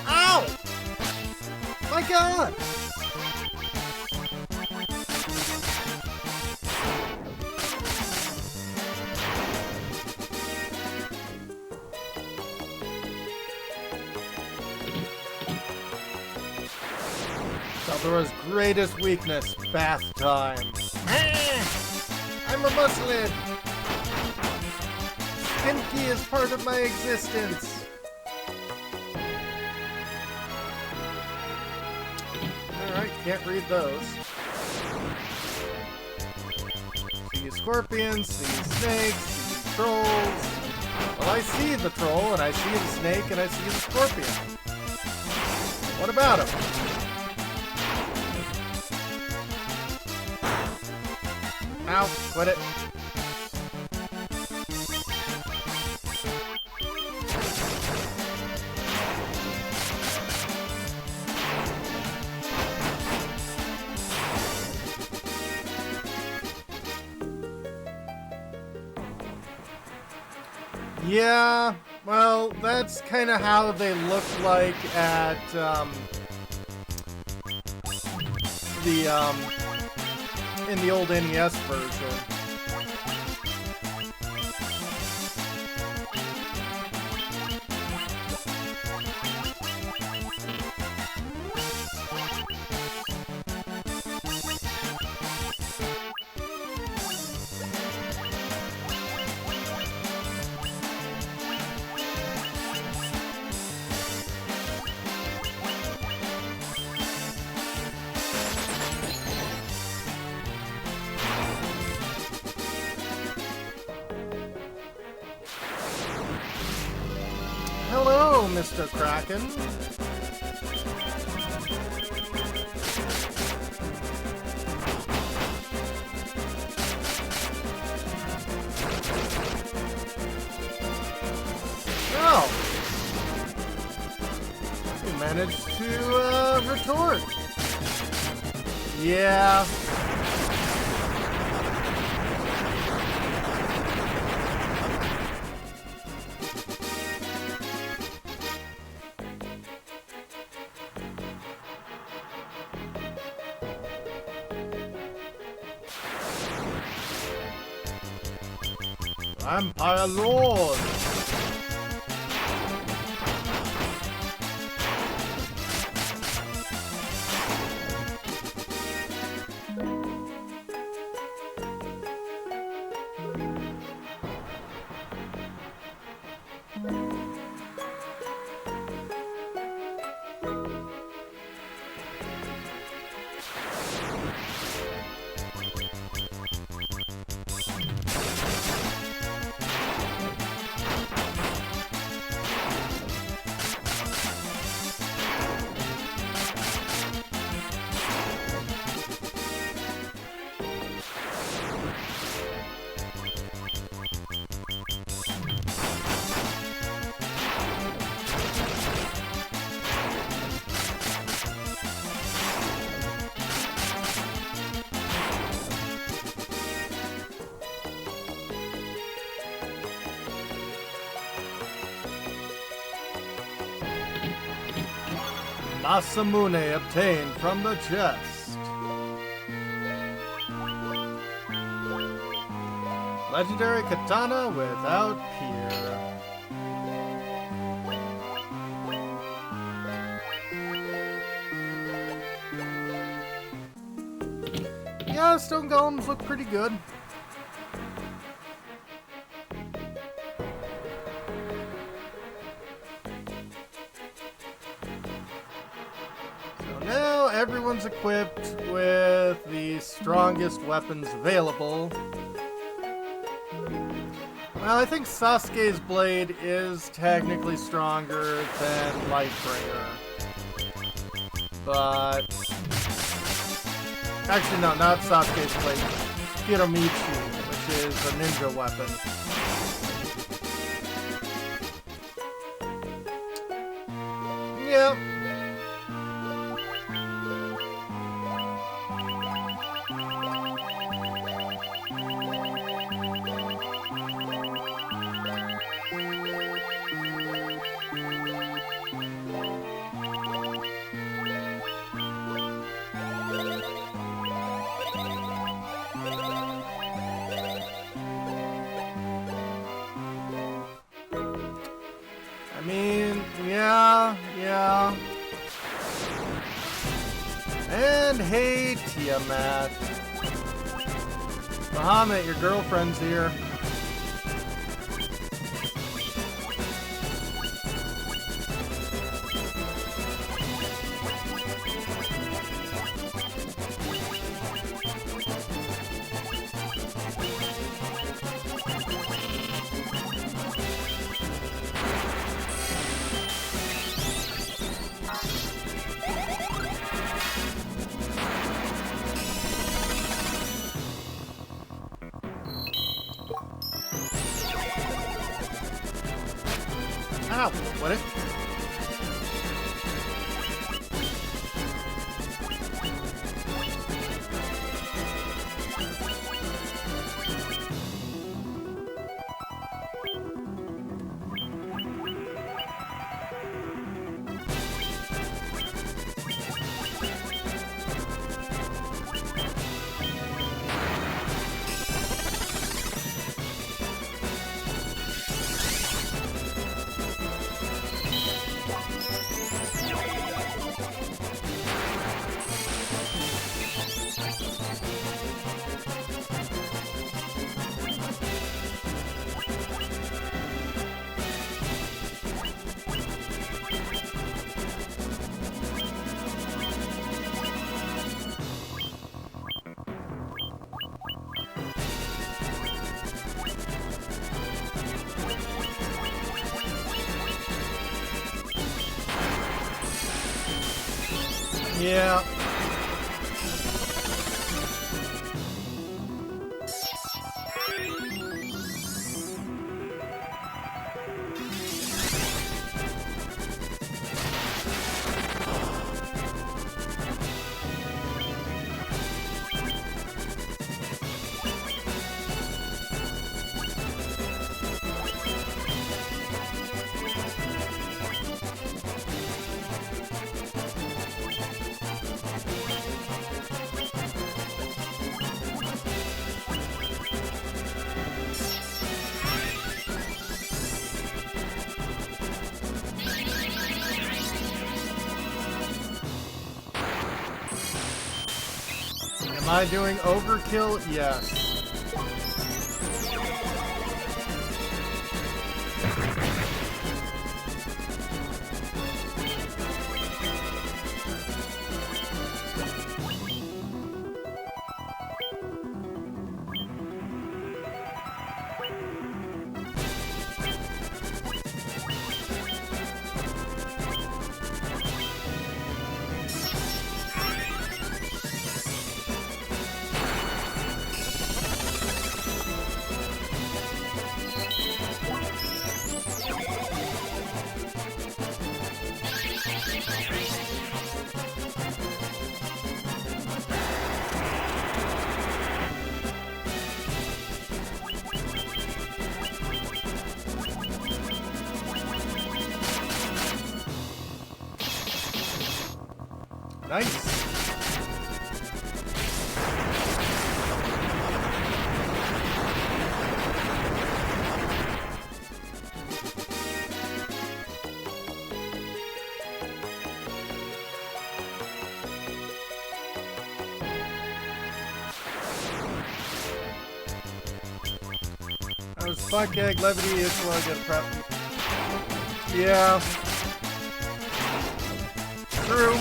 Ow! My God! Salvadora's greatest weakness, bath time. I'm a Muslim! Stinky is part of my existence. Alright, can't read those. See scorpions, see snakes, see trolls. Well, I see the troll, and I see the snake, and I see the scorpion. What about him? Ow, quit it. Yeah, well, that's kind of how they look like at, in the old NES version. Hello, Mr. Kraken. Oh! You managed to, retort. Yeah. Empire Lord! Masamune obtained from the chest. Legendary katana without peer. Yeah, stone golems look pretty good. So now everyone's equipped with the strongest weapons available. Well, I think Sasuke's blade is technically stronger than Lightbringer. But... actually, no, not Sasuke's blade. Hiromichi, which is a ninja weapon. Yeah. I mean, yeah. And hey, Tiamat. Bahamut, your girlfriend's here. Ow, what it? Yeah. Am I doing overkill? Yes. Nice. That was Spike Egg, Levity is where I get prep. Yeah. True.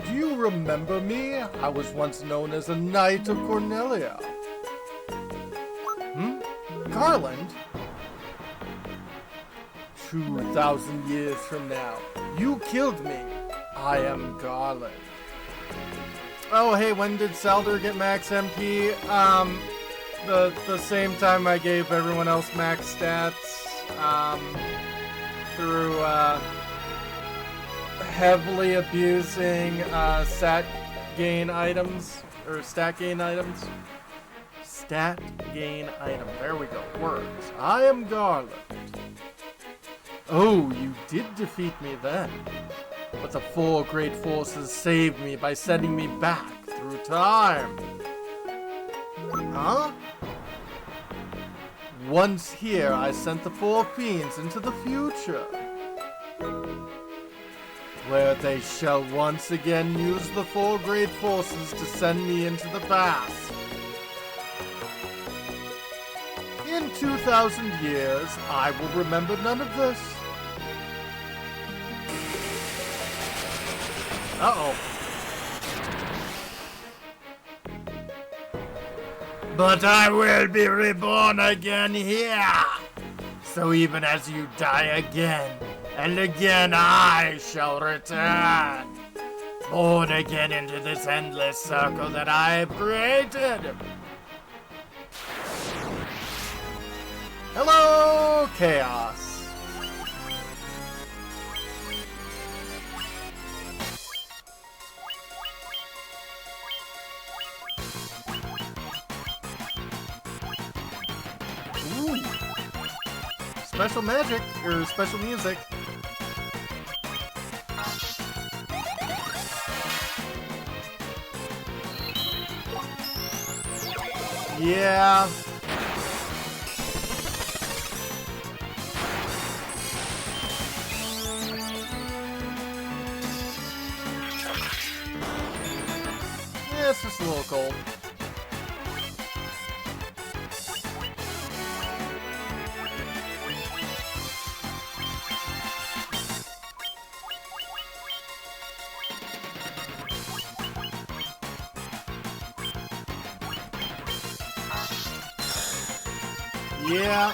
Do you remember me? I was once known as a Knight of Cornelia. Garland? 2,000 years from now, you killed me. I am Garland. Oh, hey, when did Salder get max MP? The same time I gave everyone else max stats, through, heavily abusing, stat gain items, or stat gain items. Stat gain item, there we go, words. I am Garland. Oh, you did defeat me then. But the four great forces saved me by sending me back through time. Huh? Once here, I sent the four fiends into the future, where they shall once again use the four great forces to send me into the past. In 2,000 years, I will remember none of this. Uh-oh. But I will be reborn again here. So even as you die again, and again I shall return. Born again into this endless circle that I have created. Hello, Chaos. Ooh. Special magic, or special music. Yeah. Yeah, it's just a little cold. Yeah.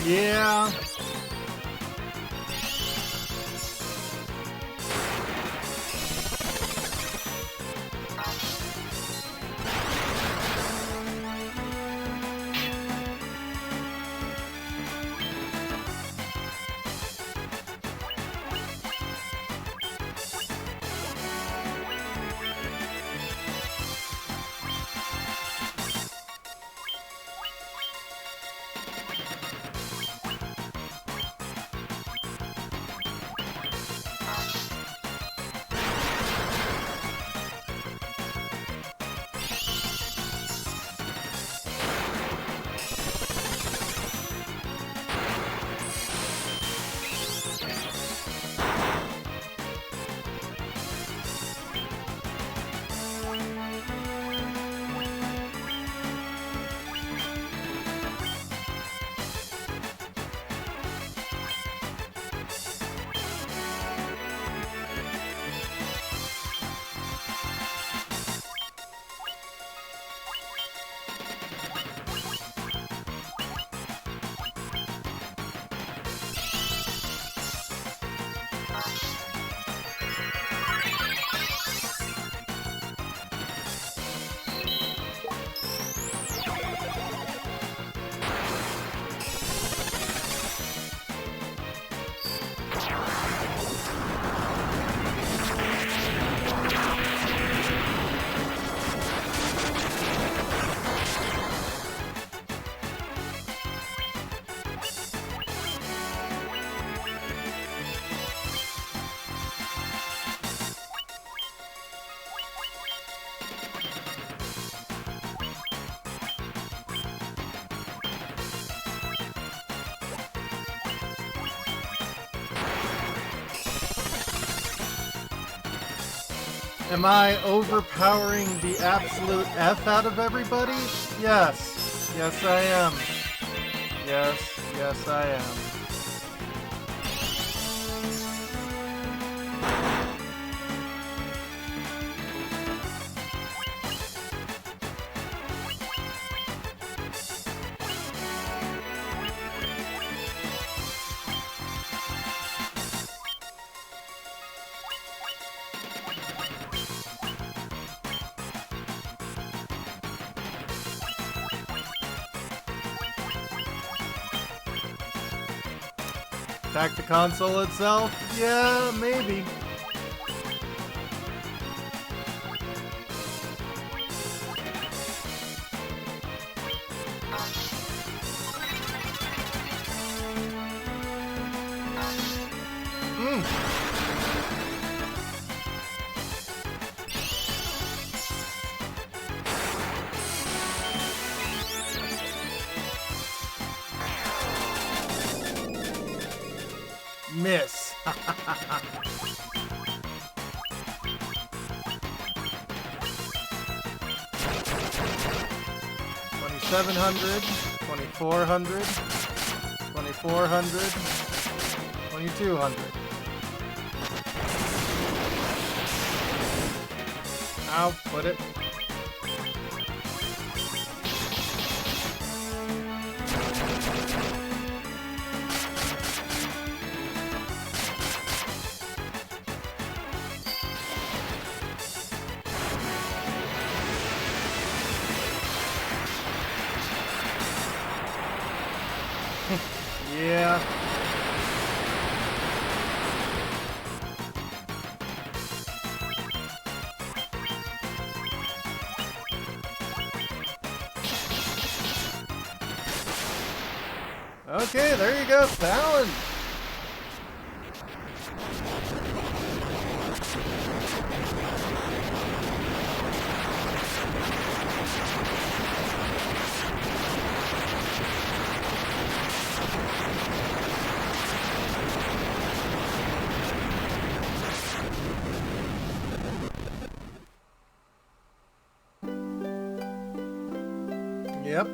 Yeah. Am I overpowering the absolute F out of everybody? Yes. Yes, I am. Yes, I am. Attack the console itself? Yeah, maybe. Miss. 2700, 2400, 2400, 2200. Ow, put it. Yeah. Okay, there you go, Fallon. Yep.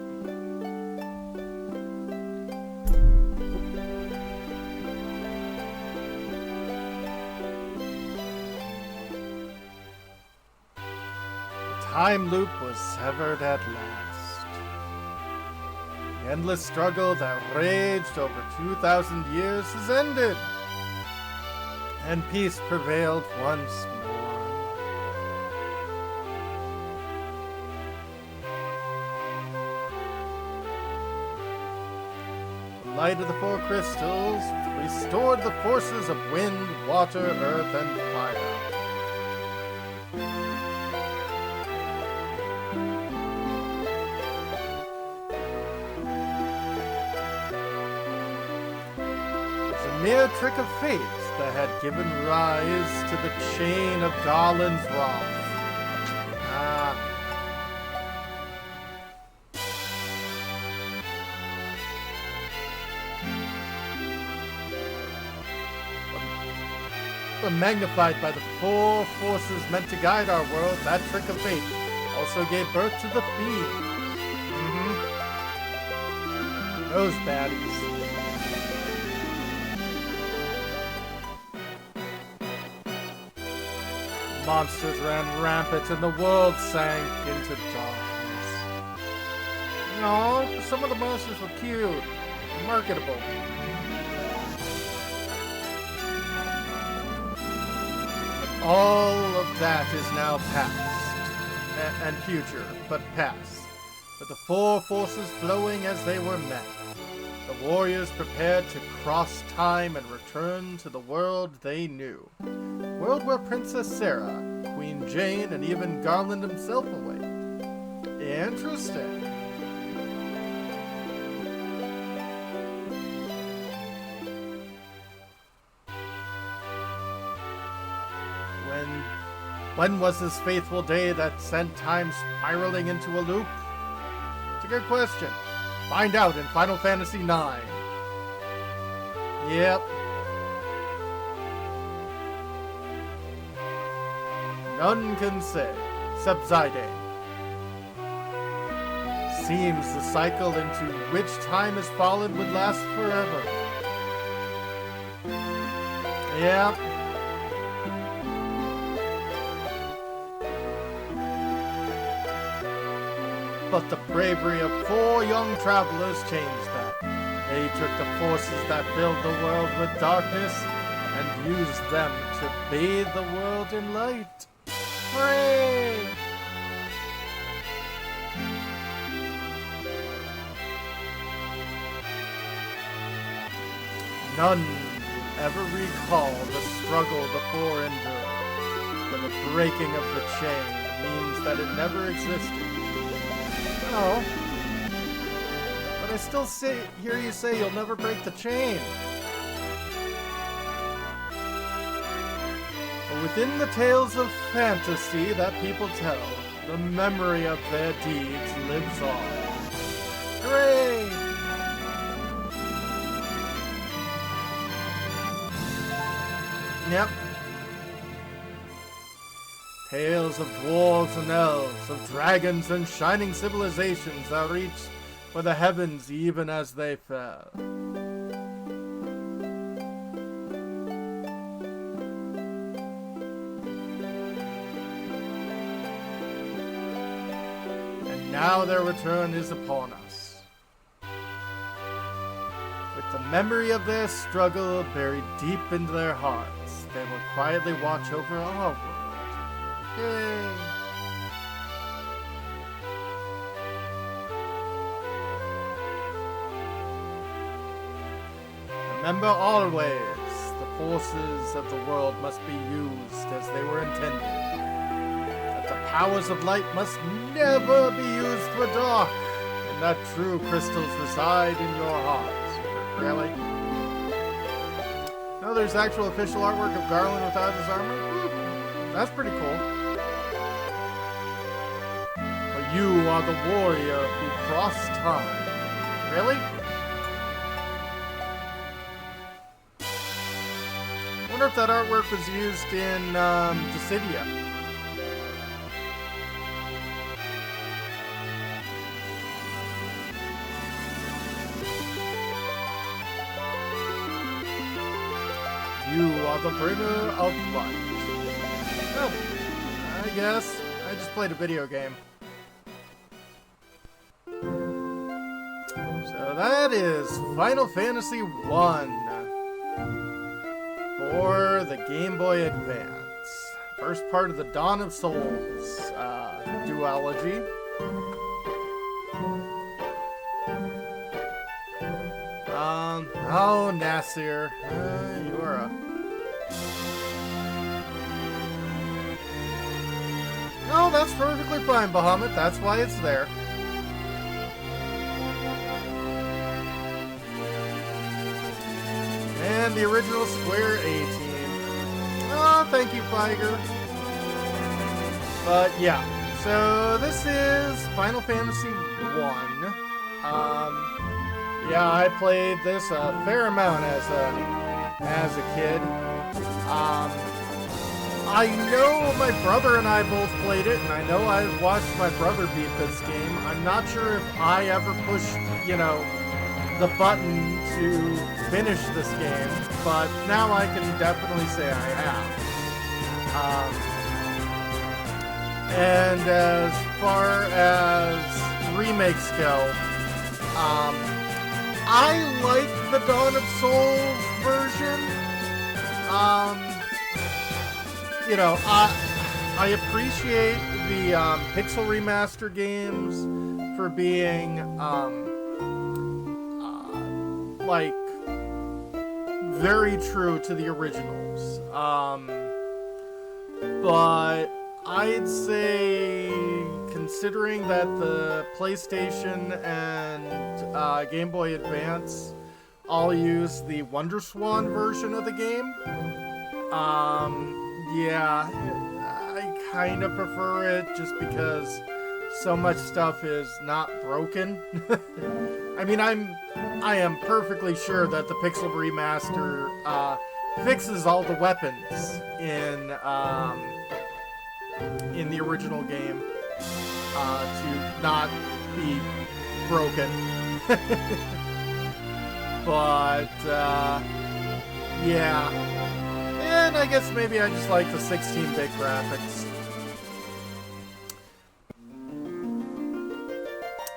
The time loop was severed at last. The endless struggle that raged over 2,000 years has ended, and peace prevailed once more. The light of the four crystals restored the forces of wind, water, earth, and fire. Mere trick of fate that had given rise to the chain of Garland's wrath. But magnified by the four forces meant to guide our world, that trick of fate also gave birth to the Fiend. Those baddies. Monsters ran rampant and the world sank into darkness. No, some of the monsters were cute, marketable. But all of that is now past, and future, but past. With the four forces flowing as they were met, the warriors prepared to cross time and return to the world they knew. World where Princess Sarah, Queen Jane, and even Garland himself await. Interesting. When was this fateful day that sent time spiraling into a loop? It's a good question. Find out in Final Fantasy IX. Yep. none can say. Subsiding. Seems the cycle into which time has fallen would last forever. Yeah. But the bravery of 4 young travelers changed that. They took the forces that filled the world with darkness and used them to bathe the world in light. Hooray! None ever recall the struggle the 4 endured, for the breaking of the chain means that it never existed. Oh, but I still hear you say you'll never break the chain. But within the tales of fantasy that people tell, the memory of their deeds lives on. Hooray! Yep. Tales of dwarves and elves, of dragons and shining civilizations that reached for the heavens even as they fell. And now their return is upon us. With the memory of their struggle buried deep into their hearts, they will quietly watch over our world. Yay! Remember always, the forces of the world must be used as they were intended. That the powers of light must never be used for dark, and that true crystals reside in your hearts. Really? No, there's actual official artwork of Garland without his armor? That's pretty cool. But you are the warrior who crossed time. Really? I wonder if that artwork was used in Dissidia. You are the bringer of light. Well, I guess. I just played a video game. So that is Final Fantasy 1 for the Game Boy Advance. First part of the Dawn of Souls duology. Oh, Nasir, you are a... No, that's perfectly fine, Bahamut. That's why it's there. And the original Square A-Team. Oh, thank you, Figer. But yeah, so this is Final Fantasy 1. Yeah, I played this a fair amount as a kid. I know my brother and I both played it, and I know I've watched my brother beat this game. I'm not sure if I ever pushed, you know, the button to finish this game, but now I can definitely say I have. And as far as remakes go, I like the Dawn of Souls version. You know, I appreciate the pixel remaster games for being like very true to the originals. But I'd say, considering that the PlayStation and Game Boy Advance all use the WonderSwan version of the game, yeah, I kind of prefer it just because so much stuff is not broken. I mean, I am perfectly sure that the Pixel Remaster fixes all the weapons in the original game to not be broken. But, yeah. And I guess maybe I just like the 16-bit graphics.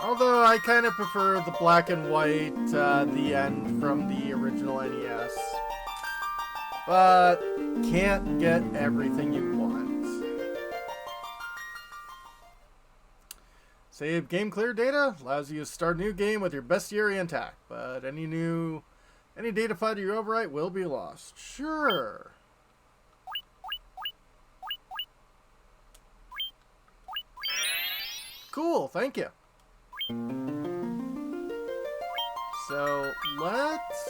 Although I kind of prefer the black and white, the end from the original NES. But can't get everything you want. Save game clear data allows you to start a new game with your bestiary intact, but any data file you overwrite will be lost. Sure. Cool, thank you. So let's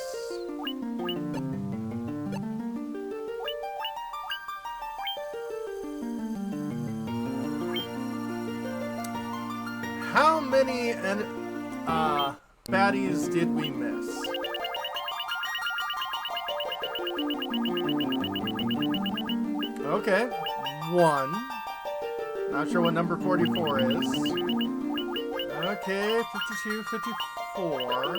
how many baddies did we miss? Okay, 1. Not sure what number 44 is. Okay, 52, 54.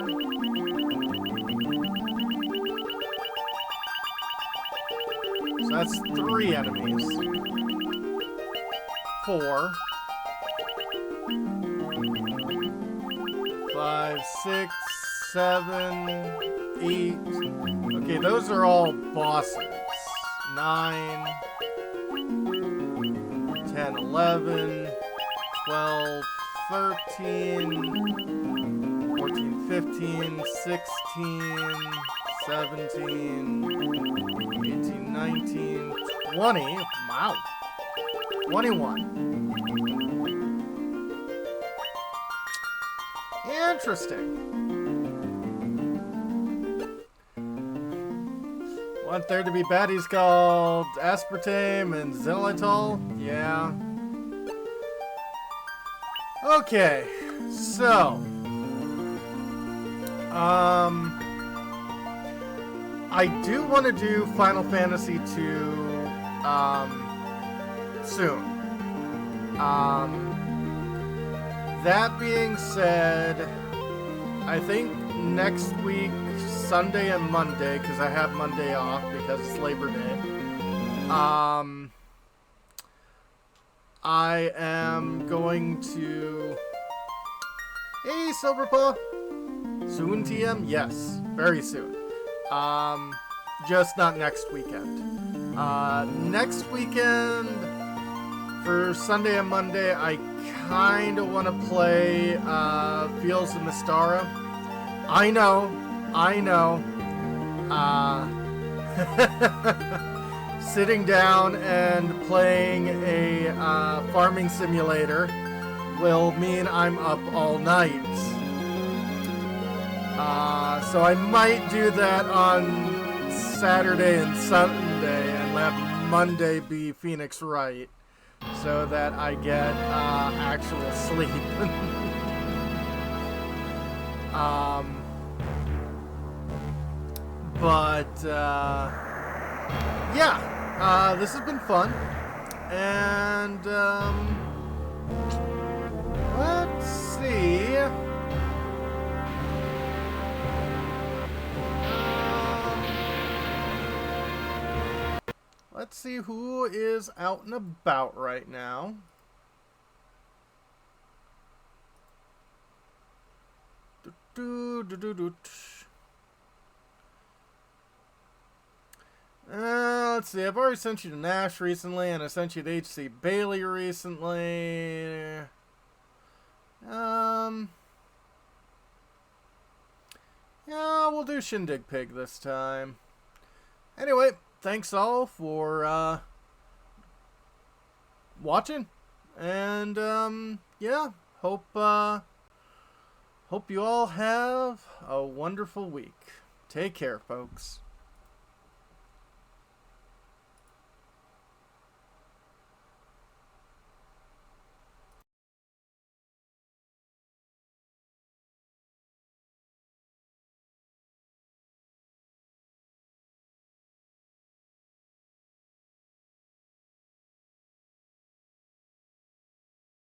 So that's 3 enemies. 4. 5, 6, 7, 8. Okay, those are all bosses. 9, 10, 11, 12, 13, 14, 15, 16, 17, 18, 19, 20. Wow. 21. Interesting. Want there to be baddies called aspartame and xylitol? Yeah. Okay, so I do want to do Final Fantasy II soon. That being said, I think next week, Sunday and Monday, because I have Monday off because it's Labor Day, I am going to... Hey, Silverpaw! Soon, TM? Yes, very soon. Just not next weekend. Next weekend, for Sunday and Monday, I kind of want to play Fields of Mystara. I know. Sitting down and playing a farming simulator will mean I'm up all night. So I might do that on Saturday and Sunday and let Monday be Phoenix Wright so that I get actual sleep. Yeah, this has been fun, and let's see. Let's see who is out and about right now. Let's see, I've already sent you to Nash recently, and I sent you to HC Bailey recently. Yeah, we'll do Shindig Pig this time. Anyway, thanks all for watching, and yeah, hope you all have a wonderful week. Take care, folks.